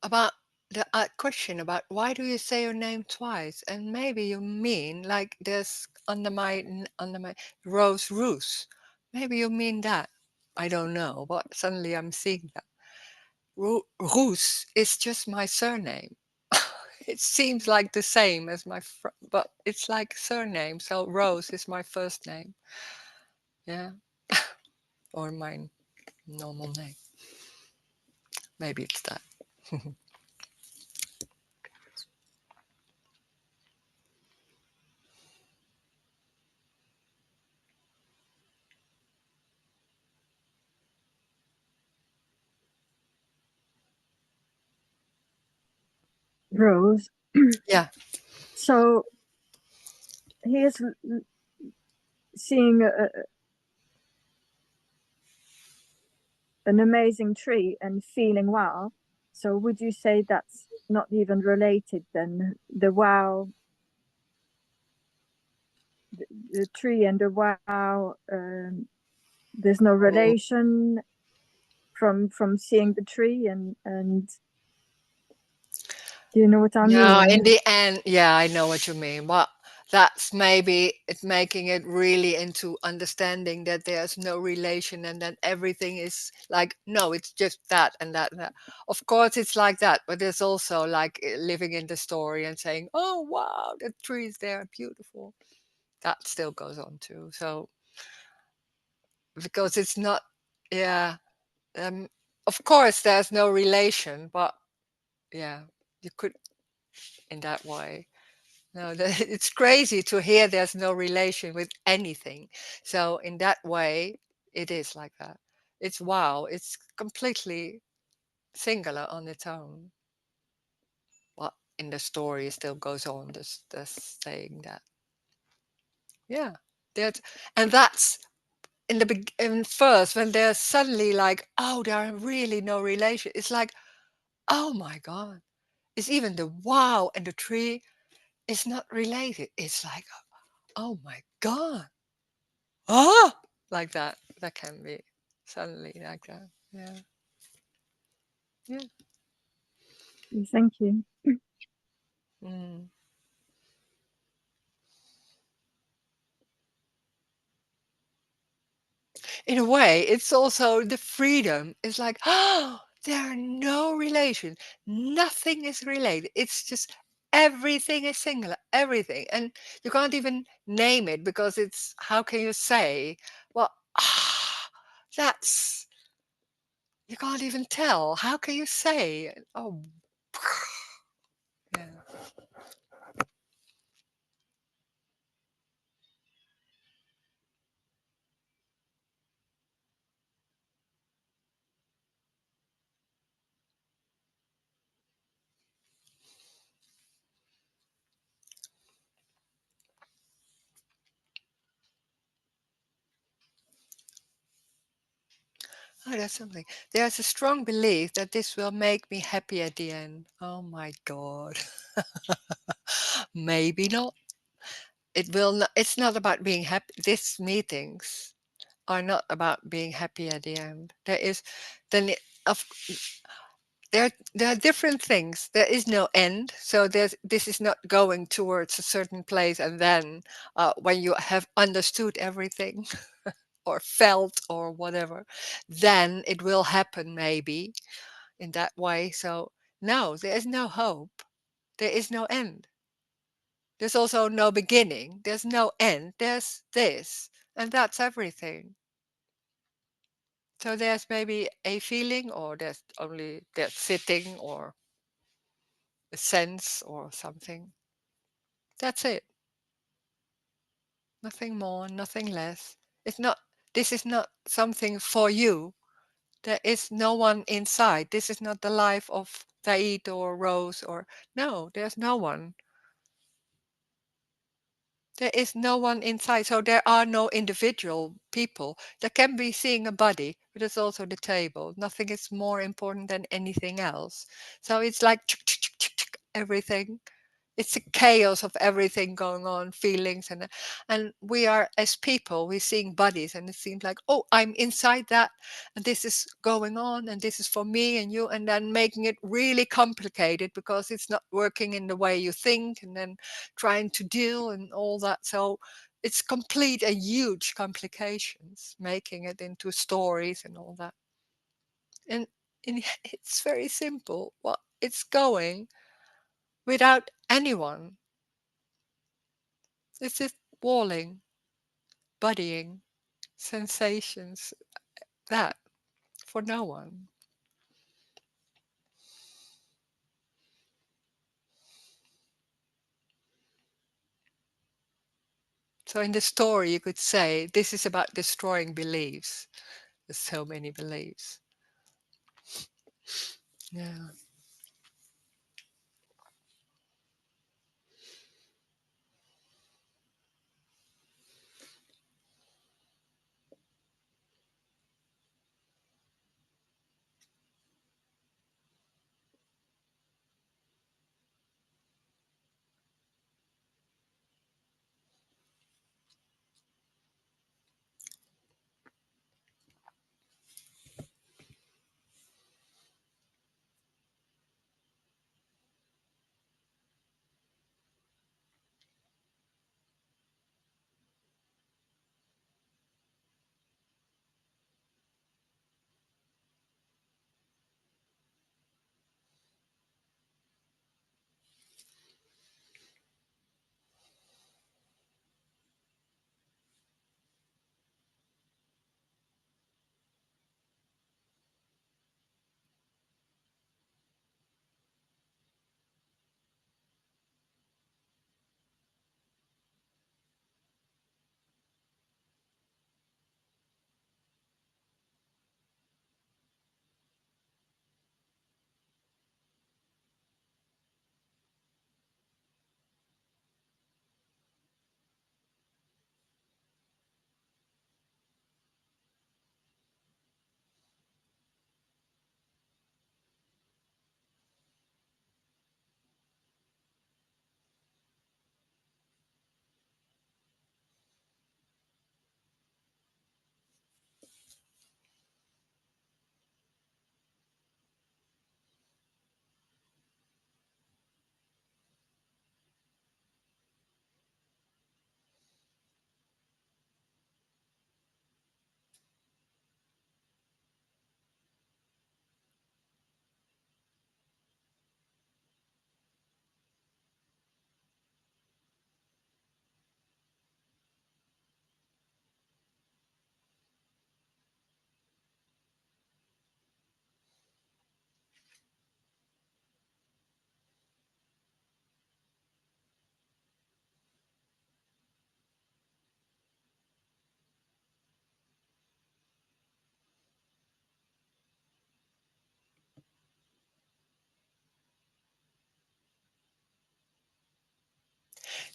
about the question about why do you say your name twice? And maybe you mean like there's under my Rose Roos. Maybe you mean that. I don't know, but suddenly I'm seeing that. Roos is just my surname. It seems like the same as but it's like surname. So Rose is my first name. Yeah, or my normal name. Maybe it's that. Rose. Yeah. So he is seeing an amazing tree and feeling wow. So would you say that's not even related then? The wow, the tree and the wow, there's no Mm. relation from seeing the tree and do you know what I No, mean? in the end, yeah, I know what you mean. But that's maybe it's making it really into understanding that there's no relation and that everything is like, no, it's just that and that and that. Of course, it's like that, but there's also like living in the story and saying, oh, wow, the trees there are beautiful. That still goes on too. So, because it's not, yeah, um, of course, there's no relation, but yeah, you could in that way. No, it's crazy to hear there's no relation with anything. So in that way, it is like that. It's wow. It's completely singular on its own. But in the story, it still goes on. This saying that, yeah, that, and that's in first when there's suddenly like, oh, there are really no relation. It's like, oh my god, it's even the wow and the tree. is not related. It's like, oh my God. Ah, like that. That can be suddenly like that. Yeah. Yeah. Thank you. Mm. In a way, it's also the freedom. It's like, oh, there are no relations. Nothing is related. It's just everything is singular, everything. And you can't even name it because it's, how can you say, well, that's, you can't even tell. How can you say? Oh, yeah. Oh, that's something. There's a strong belief that this will make me happy at the end. Oh my God. Maybe not. It will not, it's not about being happy. These meetings are not about being happy at the end. There is, then of there are different things. There is no end. So this is not going towards a certain place and then when you have understood everything or felt or whatever, then it will happen maybe in that way. So no, there is no hope. There is no end. There's also no beginning. There's no end. There's this. And that's everything. So there's maybe a feeling, or there's sitting, or a sense, or something. That's it. Nothing more, nothing less. It's not, this is not something for you. There is no one inside. This is not the life of Said or Rose or, no, there's no one. There is no one inside, so there are no individual people. There can be seeing a body, but it's also the table. Nothing is more important than anything else. So it's like everything. It's a chaos of everything going on, feelings, and we are, as people, we're seeing bodies, and it seems like, oh, I'm inside that, and this is going on, and this is for me and you, and then making it really complicated because it's not working in the way you think, and then trying to deal and all that. So it's complete and huge complications, making it into stories and all that. And it's very simple. Well, it's going without anyone. It's just walling, buddying, sensations, that, for no one. So in the story, you could say, this is about destroying beliefs. There's so many beliefs. Yeah.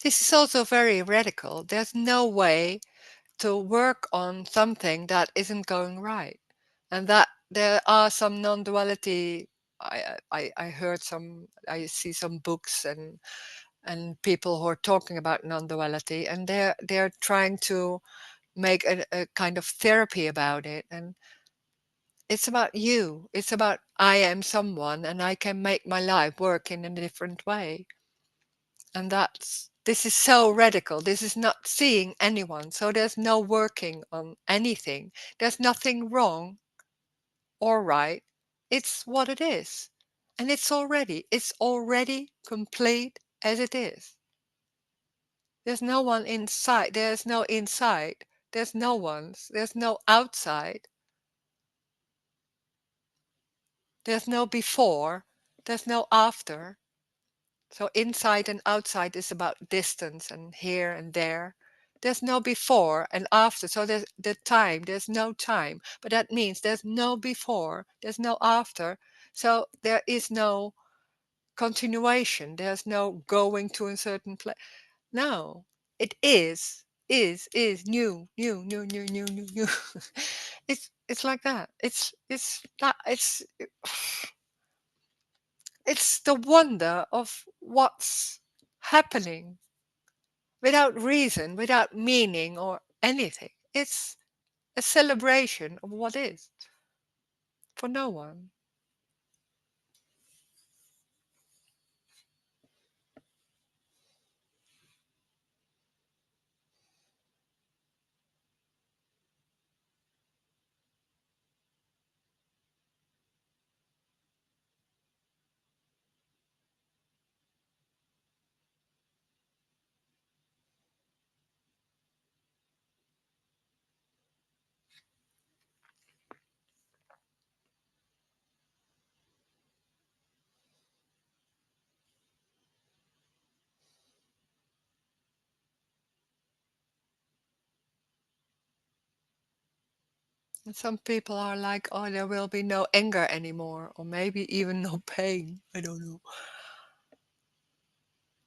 This is also very radical. There's no way to work on something that isn't going right, and that there are some non-duality. I heard some. I see some books and people who are talking about non-duality, and they're trying to make a kind of therapy about it. And it's about you. It's about I am someone, and I can make my life work in a different way. And this is so radical. This is not seeing anyone. So there's no working on anything. There's nothing wrong or right. It's what it is. And it's already complete as it is. There's no one inside. There's no inside. There's no one's. There's no outside. There's no before. There's no after. So inside and outside is about distance and here and there. There's no before and after. So there's no time. But that means there's no before, there's no after. So there is no continuation. There's no going to a certain place. No, it is new. It's like that. It's the wonder of what's happening without reason, without meaning or anything. It's a celebration of what is for no one. And some people are like, oh, there will be no anger anymore, or maybe even no pain. I don't know.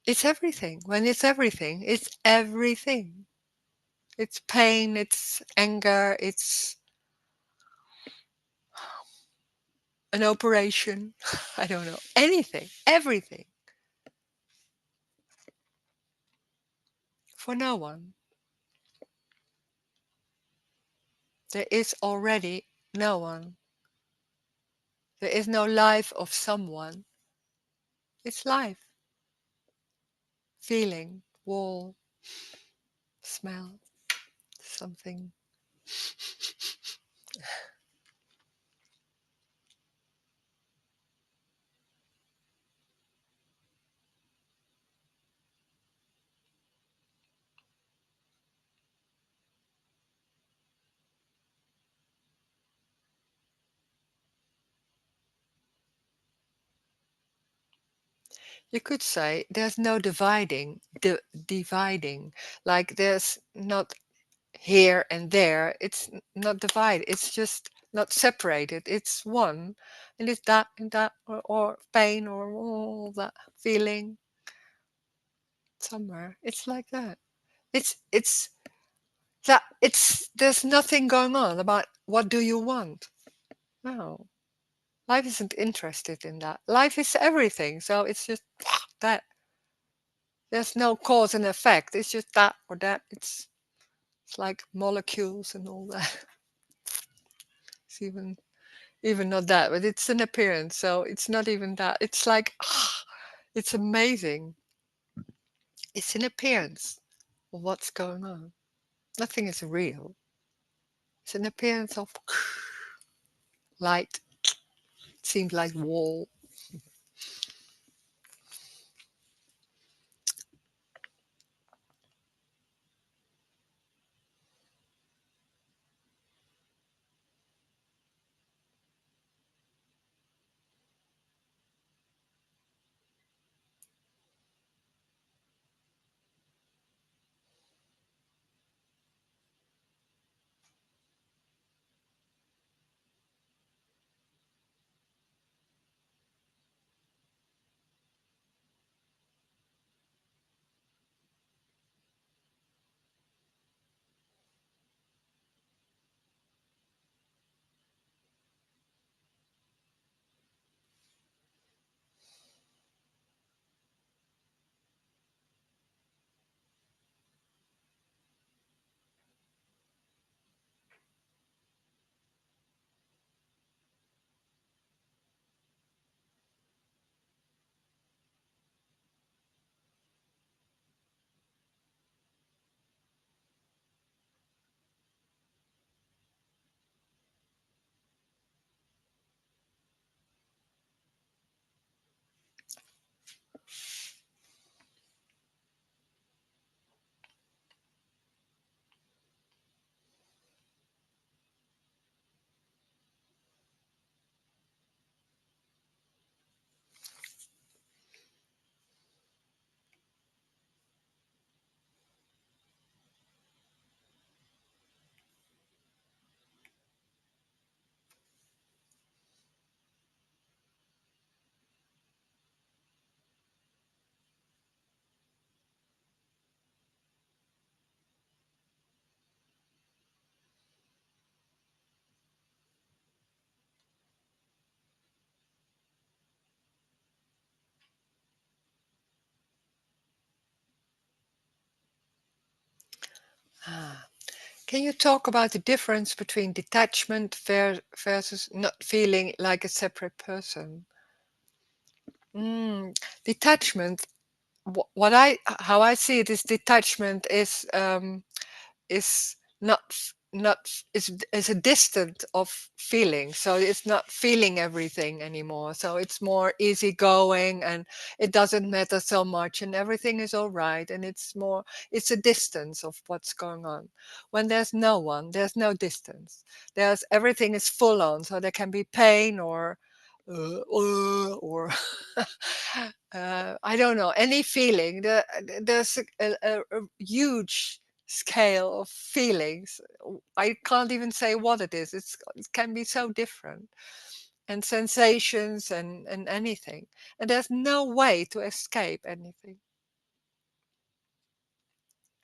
It's everything. When it's everything, it's everything. It's pain, it's anger, it's an operation. I don't know. Anything, everything. For no one. There is already no one. There is no life of someone. It's life. Feeling, wall, smell, something. You could say there's no dividing. Like there's not here and there. It's not divided. It's just not separated. It's one. And it's that and that or pain or all that feeling somewhere. It's like that. It's that there's nothing going on about what do you want. No. Life isn't interested in that. Life is everything. So it's just that. There's no cause and effect. It's just that or that. It's like molecules and all that. It's even not that, but it's an appearance. So it's not even that. It's like it's amazing. It's an appearance of what's going on. Nothing is real. It's an appearance of light. It seems like wall. Ah. Can you talk about the difference between detachment versus not feeling like a separate person? Detachment, how I see it is detachment is not is a distant of feeling, so it's not feeling everything anymore, so it's more easygoing and it doesn't matter so much and everything is all right, and it's a distance of what's going on. When there's no one, there's no distance, there's everything is full on, so there can be pain or I don't know, any feeling. There's a huge scale of feelings. I can't even say what it is. It can be so different, and sensations and anything. And there's no way to escape anything.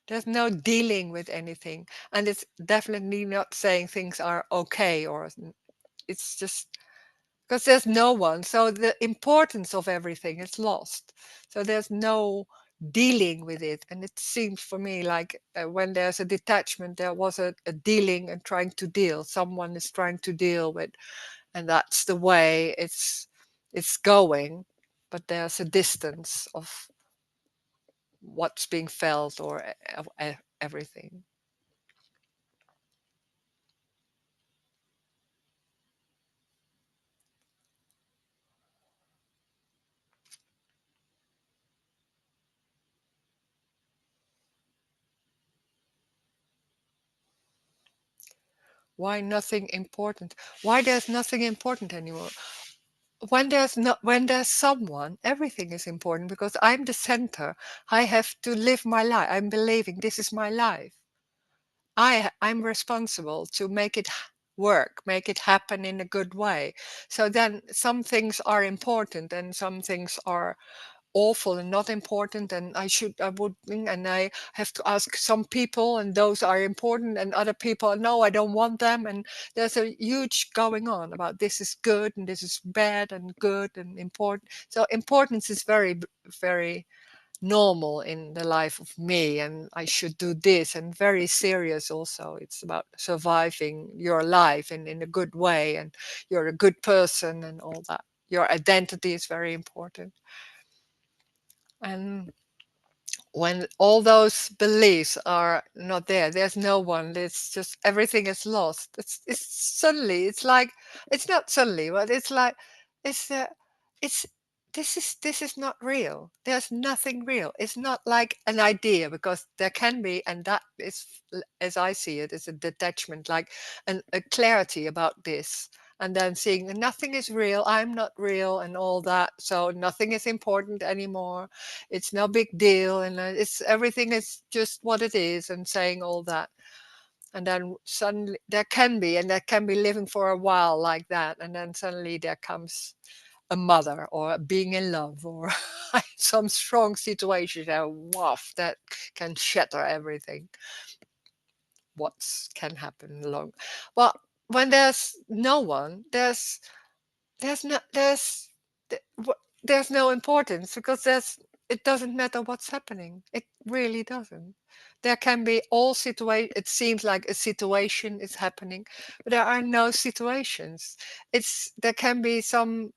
There's no dealing with anything. And it's definitely not saying things are okay, or it's just because there's no one. So the importance of everything is lost. So there's no dealing with it. And it seems for me like when there's a detachment, there was a dealing and trying to deal. Someone is trying to deal with, and that's the way it's going. But there's a distance of what's being felt or everything. Why nothing important? Why there's nothing important anymore? When there's someone, everything is important because I'm the center. I have to live my life. I'm believing this is my life. I'm responsible to make it work, make it happen in a good way. So then some things are important and some things are awful and not important, and I would and I have to ask some people, and those are important, and other people, no, I don't want them. And there's a huge going on about this is good and this is bad and good and important. So importance is very normal in the life of me, and I should do this, and very serious also. It's about surviving your life in a good way, and you're a good person and all that. Your identity is very important. And when all those beliefs are not there, there's no one, it's just everything is lost. It's suddenly, it's like, it's not suddenly, but it's like, it's this is not real. There's nothing real. It's not like an idea, because there can be, and that is, as I see it, is a detachment, like a clarity about this, and then seeing nothing is real, I'm not real, and all that, so nothing is important anymore, it's no big deal, and it's everything is just what it is, and saying all that. And then suddenly there can be, and there can be living for a while like that, and then suddenly there comes a mother or being in love or some strong situation that waff that can shatter everything. What can happen along, well, when there's no one, there's no th- wh- there's no importance, because it doesn't matter what's happening. It really doesn't. There can be all situation. It seems like a situation is happening, but there are no situations. There can be some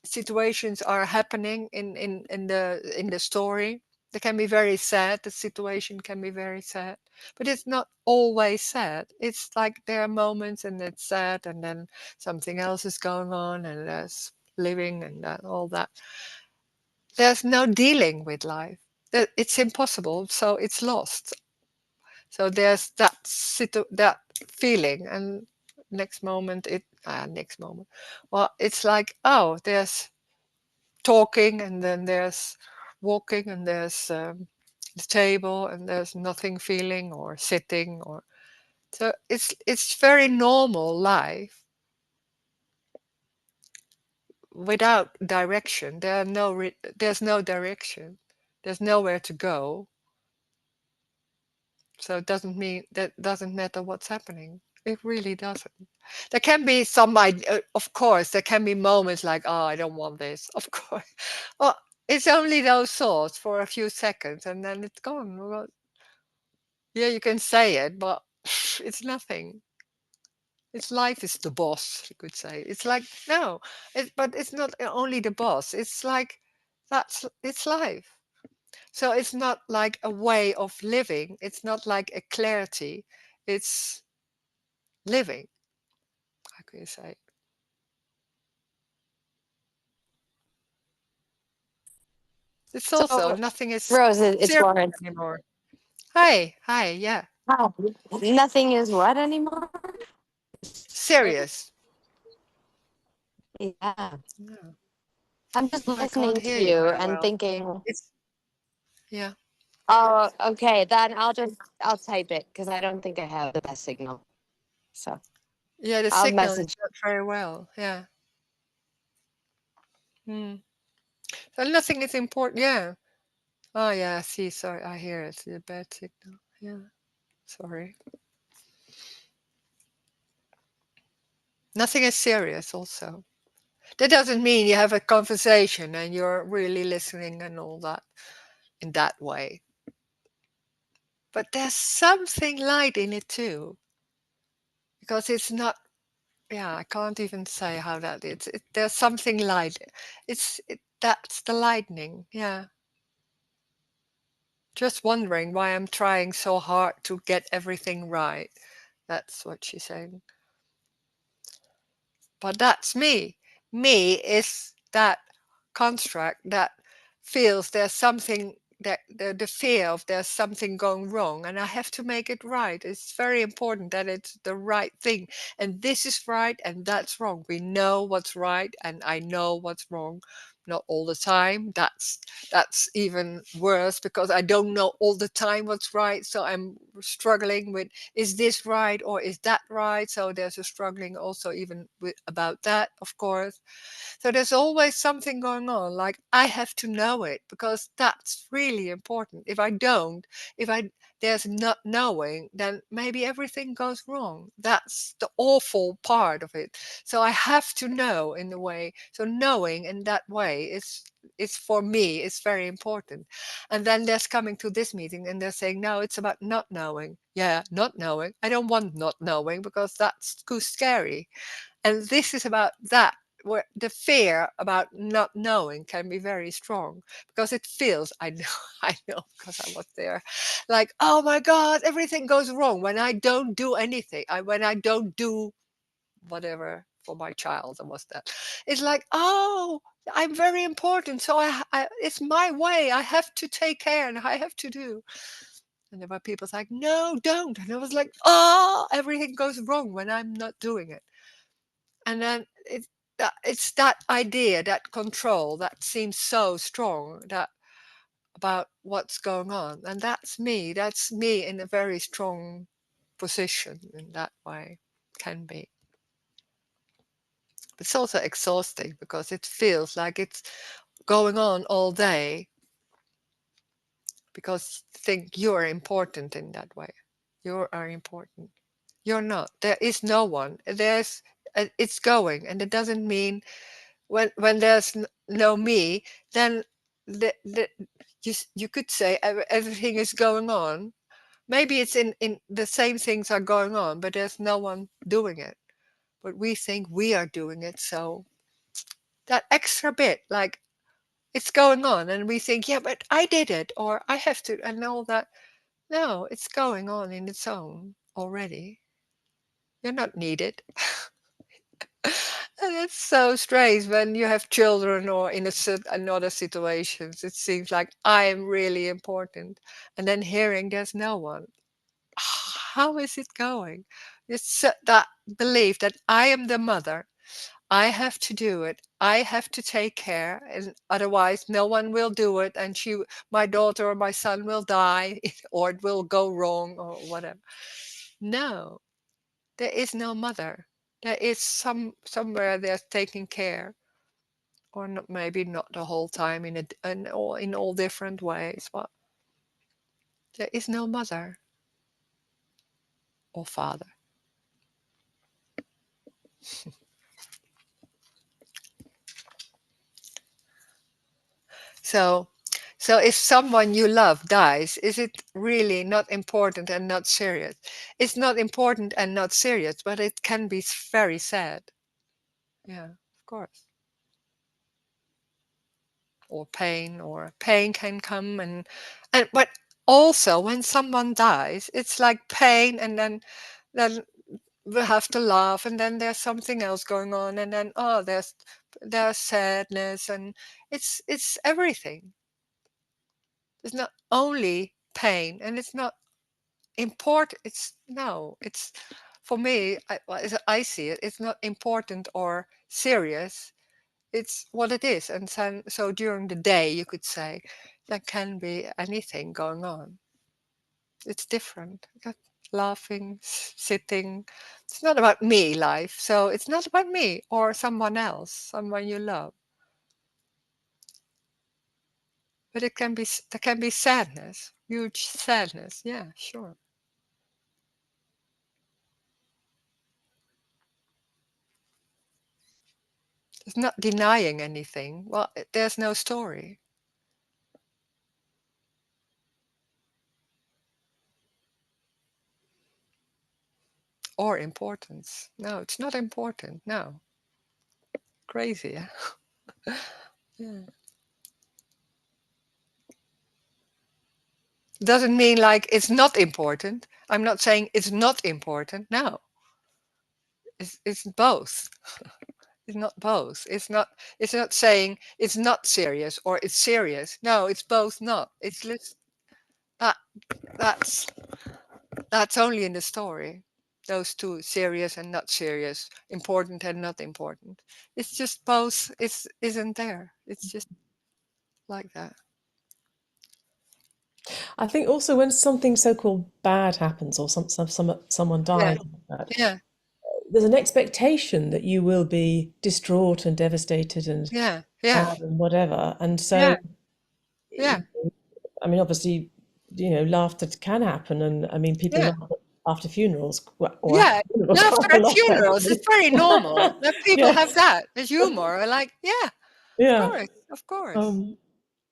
situations are happening in the story. They can be very sad. The situation can be very sad, but it's not always sad. It's like there are moments and it's sad, and then something else is going on, and there's living and all that. There's no dealing with life. It's impossible, so it's lost. So there's that feeling, and next moment, well, it's like, oh, there's talking, and then there's walking, and there's the table, and there's nothing feeling or sitting, or so it's very normal life without direction. There's no direction, there's nowhere to go. So it doesn't matter what's happening. It really doesn't. There can be of course, there can be moments like, oh, I don't want this. Of course. Well, it's only those thoughts for a few seconds, and then it's gone. Well, Yeah, you can say it, but it's nothing. It's life is the boss, you could say. It's like, no, but it's not only the boss. It's like, it's life. So it's not like a way of living. It's not like a clarity. It's living, how can you say? It's also, So, nothing is Rose, it's serious Lauren. anymore. Hi, yeah. Hi. Nothing is what anymore? Serious. Yeah. No, I'm just I can't listening hear to you you very and well. thinking, It's, yeah. oh, okay, then I'll type it because I don't think I have the best signal. So Yeah, the I'll signal is message. not very well. Yeah. Hmm. So nothing is important. Yeah. Oh, yeah. I see. Sorry. I hear it. It's a bad signal. Yeah. Sorry. Nothing is serious, also. That doesn't mean you have a conversation and you're really listening and all that in that way. But there's something light in it too, because it's not. Yeah, I can't even say how that is. There's something light. That's the lightning. Yeah. Just wondering why I'm trying so hard to get everything right. That's what she's saying. But that's me. Me is that construct that feels there's something, that the fear of there's something going wrong and I have to make it right. It's very important that it's the right thing. And this is right and that's wrong. We know what's right and I know what's wrong. Not all the time. That's even worse because I don't know all the time what's right. So I'm struggling with, is this right or is that right? So there's a struggling also even with about that, of course. So there's always something going on. Like I have to know it because that's really important. If I don't, if I there's not knowing, then maybe everything goes wrong. That's the awful part of it. So I have to know in a way. So knowing in that way is for me, it's very important. And then there's coming to this meeting and they're saying, no, it's about not knowing. Yeah, not knowing. I don't want not knowing because that's too scary. And this is about that, where the fear about not knowing can be very strong because it feels, I know, I know, because I was there, like, oh my God, everything goes wrong when I don't do anything. When I don't do whatever for my child, and was that? It's like, oh, I'm very important, so it's my way. I have to take care and I have to do. And there were people like, no, don't. And I was like, oh, everything goes wrong when I'm not doing it. And then it's that idea, that control that seems so strong, that about what's going on. And that's me in a very strong position in that way, can be. But it's also exhausting because it feels like it's going on all day because you think you're important in that way. You are important. You're not. There is no one. It's going, and it doesn't mean when there's no me, then you could say everything is going on. Maybe it's in the same things are going on, but there's no one doing it. But we think we are doing it, so that extra bit, like it's going on, and we think, yeah, but I did it, or I have to, and all that. No, it's going on in its own already. You're not needed. And it's so strange when you have children or in another situations. It seems like I am really important, and then hearing there's no one. How is it going? It's that belief that I am the mother. I have to do it. I have to take care, and otherwise no one will do it. And my daughter or my son will die, or it will go wrong, or whatever. No, there is no mother. There is somewhere they're taking care, or not, maybe not the whole time in all different ways, but there is no mother or father. So So if someone you love dies, is it really not important and not serious? It's not important and not serious, but it can be very sad. Yeah, of course. Or pain can come, and but also when someone dies, it's like pain, and then we have to laugh, and then there's something else going on, and then there's sadness, and it's everything. It's not only pain, and it's not important. It's no, it's for me. As I see it, it's not important or serious. It's what it is, and so during the day, you could say there can be anything going on. It's different. Laughing, sitting. It's not about me, life. So it's not about me or someone else, someone you love. But there can be sadness, huge sadness. Yeah, sure. It's not denying anything. Well, there's no story or importance. No, it's not important. No. Crazy, yeah? Yeah. Doesn't mean like it's not important. I'm not saying it's not important. No. It's both. It's not both. It's not saying it's not serious or it's serious. No, it's both not. It's just that that's that's only in the story. Those two, serious and not serious, important and not important. It's just both isn't there. It's just like that. I think also when something so-called bad happens or someone Yeah. dies, Yeah. there's an expectation that you will be distraught and devastated and Yeah. Yeah. sad and whatever. And so, Yeah. Yeah. I mean, obviously, laughter can happen, and I mean, people Yeah. laugh after funerals or Yeah. after funerals Laughter quite a at lot, funerals is actually. very normal. That people have Yes, that as humor. Like, yeah, of yeah, course, of course. um,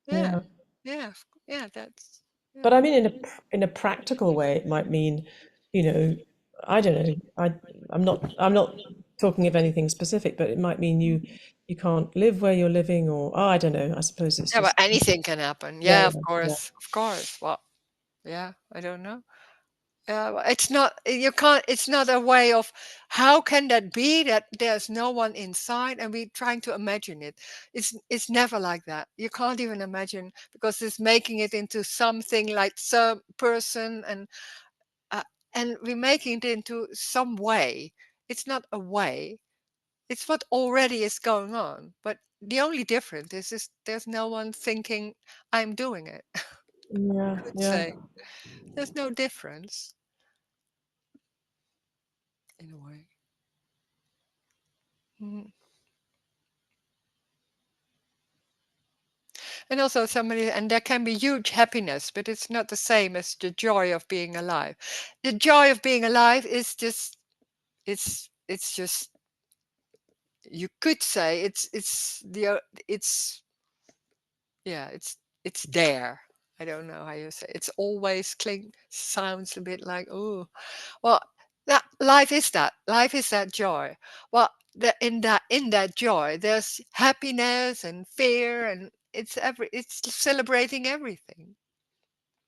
Yeah. yeah. Yeah. Yeah. That's But yeah. I mean, in a practical way, it might mean, you know, I don't know. I'm not talking of anything specific, but it might mean you can't live where you're living, or I don't know. I suppose it's Yeah, but just anything can happen. yeah, Yeah, of yeah, course. Of course. Well, yeah, I don't know. Yeah, but it's not, you can't, it's not a way of how can that be that there's no one inside and we're trying to imagine it. It's never like that. You can't even imagine because it's making it into something like some person uh, and we're making it into some way. It's not a way. It's what already is going on. But the only difference is there's no one thinking I'm doing it. yeah, Could yeah. say there's no difference in a way. Mhm. And also somebody, and there can be huge happiness, but it's not the same as the joy of being alive. The joy of being alive is just, it's just, you could say it's, yeah, it's there. I don't know how you say. It's always sounds a bit like, oh, well, that life is that. Life is that joy. Well, in that joy, there's happiness and fear, and it's celebrating everything.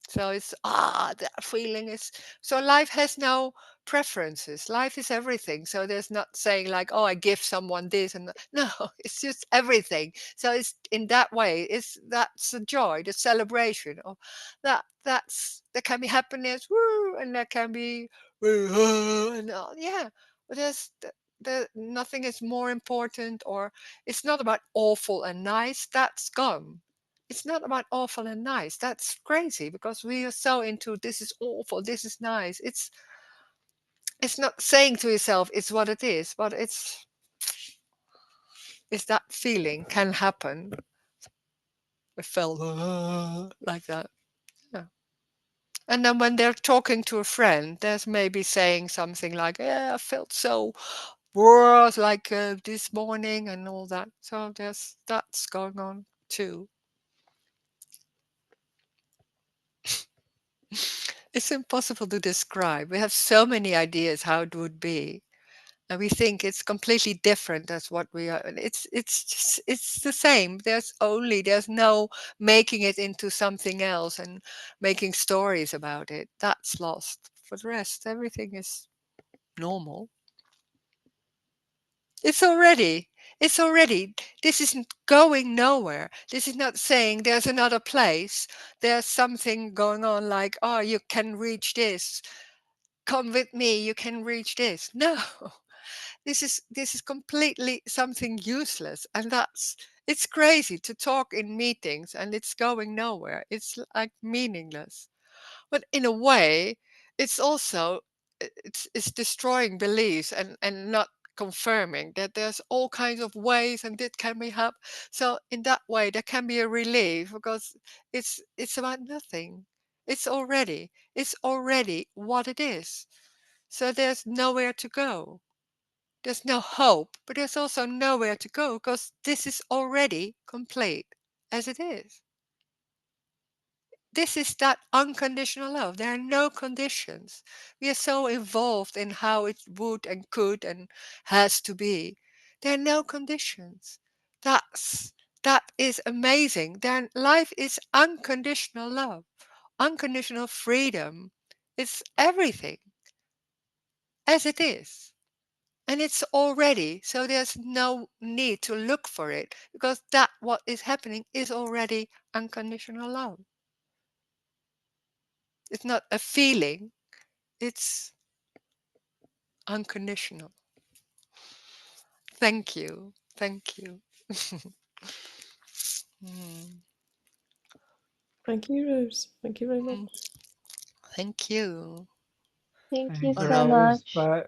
So it's that feeling is so life has no preferences. Life is everything. So there's not saying like, oh, I give someone this and no, it's just everything. So it's in that way, that's the joy, the celebration of there can be happiness, woo, and there can be woo, and yeah. But nothing is more important or it's not about awful and nice. That's gone. It's not about awful and nice. That's crazy because we are so into this is awful, this is nice. It's not saying to yourself it's what it is, but it's that feeling can happen. It felt like that. Yeah. And then when they're talking to a friend, there's maybe saying something like, "Yeah, I felt so worse like this morning and all that." So that's going on too. It's impossible to describe. We have so many ideas how it would be, and we think it's completely different as what we are. And it's the same. There's no making it into something else and making stories about it. That's lost. For the rest, everything is normal. It's already. It's already. This isn't going nowhere. This is not saying there's another place. There's something going on like, oh, you can reach this. Come with me, you can reach this. No. This is completely something useless. And it's crazy to talk in meetings and it's going nowhere. It's like meaningless. But in a way, it's also it's destroying beliefs and not confirming that there's all kinds of ways and it can be helped. So in that way there can be a relief because it's about nothing. It's already what it is. So there's nowhere to go. There's no hope, but there's also nowhere to go because this is already complete as it is. This is that unconditional love. There are no conditions. We are so involved in how it would and could and has to be. There are no conditions. That is amazing. Then life is unconditional love, unconditional freedom. It's everything as it is. And it's already, so there's no need to look for it because that what is happening is already unconditional love. It's not a feeling, it's unconditional. Thank you. Thank you. Mm, Thank you, Rose. Thank you very much. mm, Thank you. Thank you Thanks, What so a Rose. much. Bye.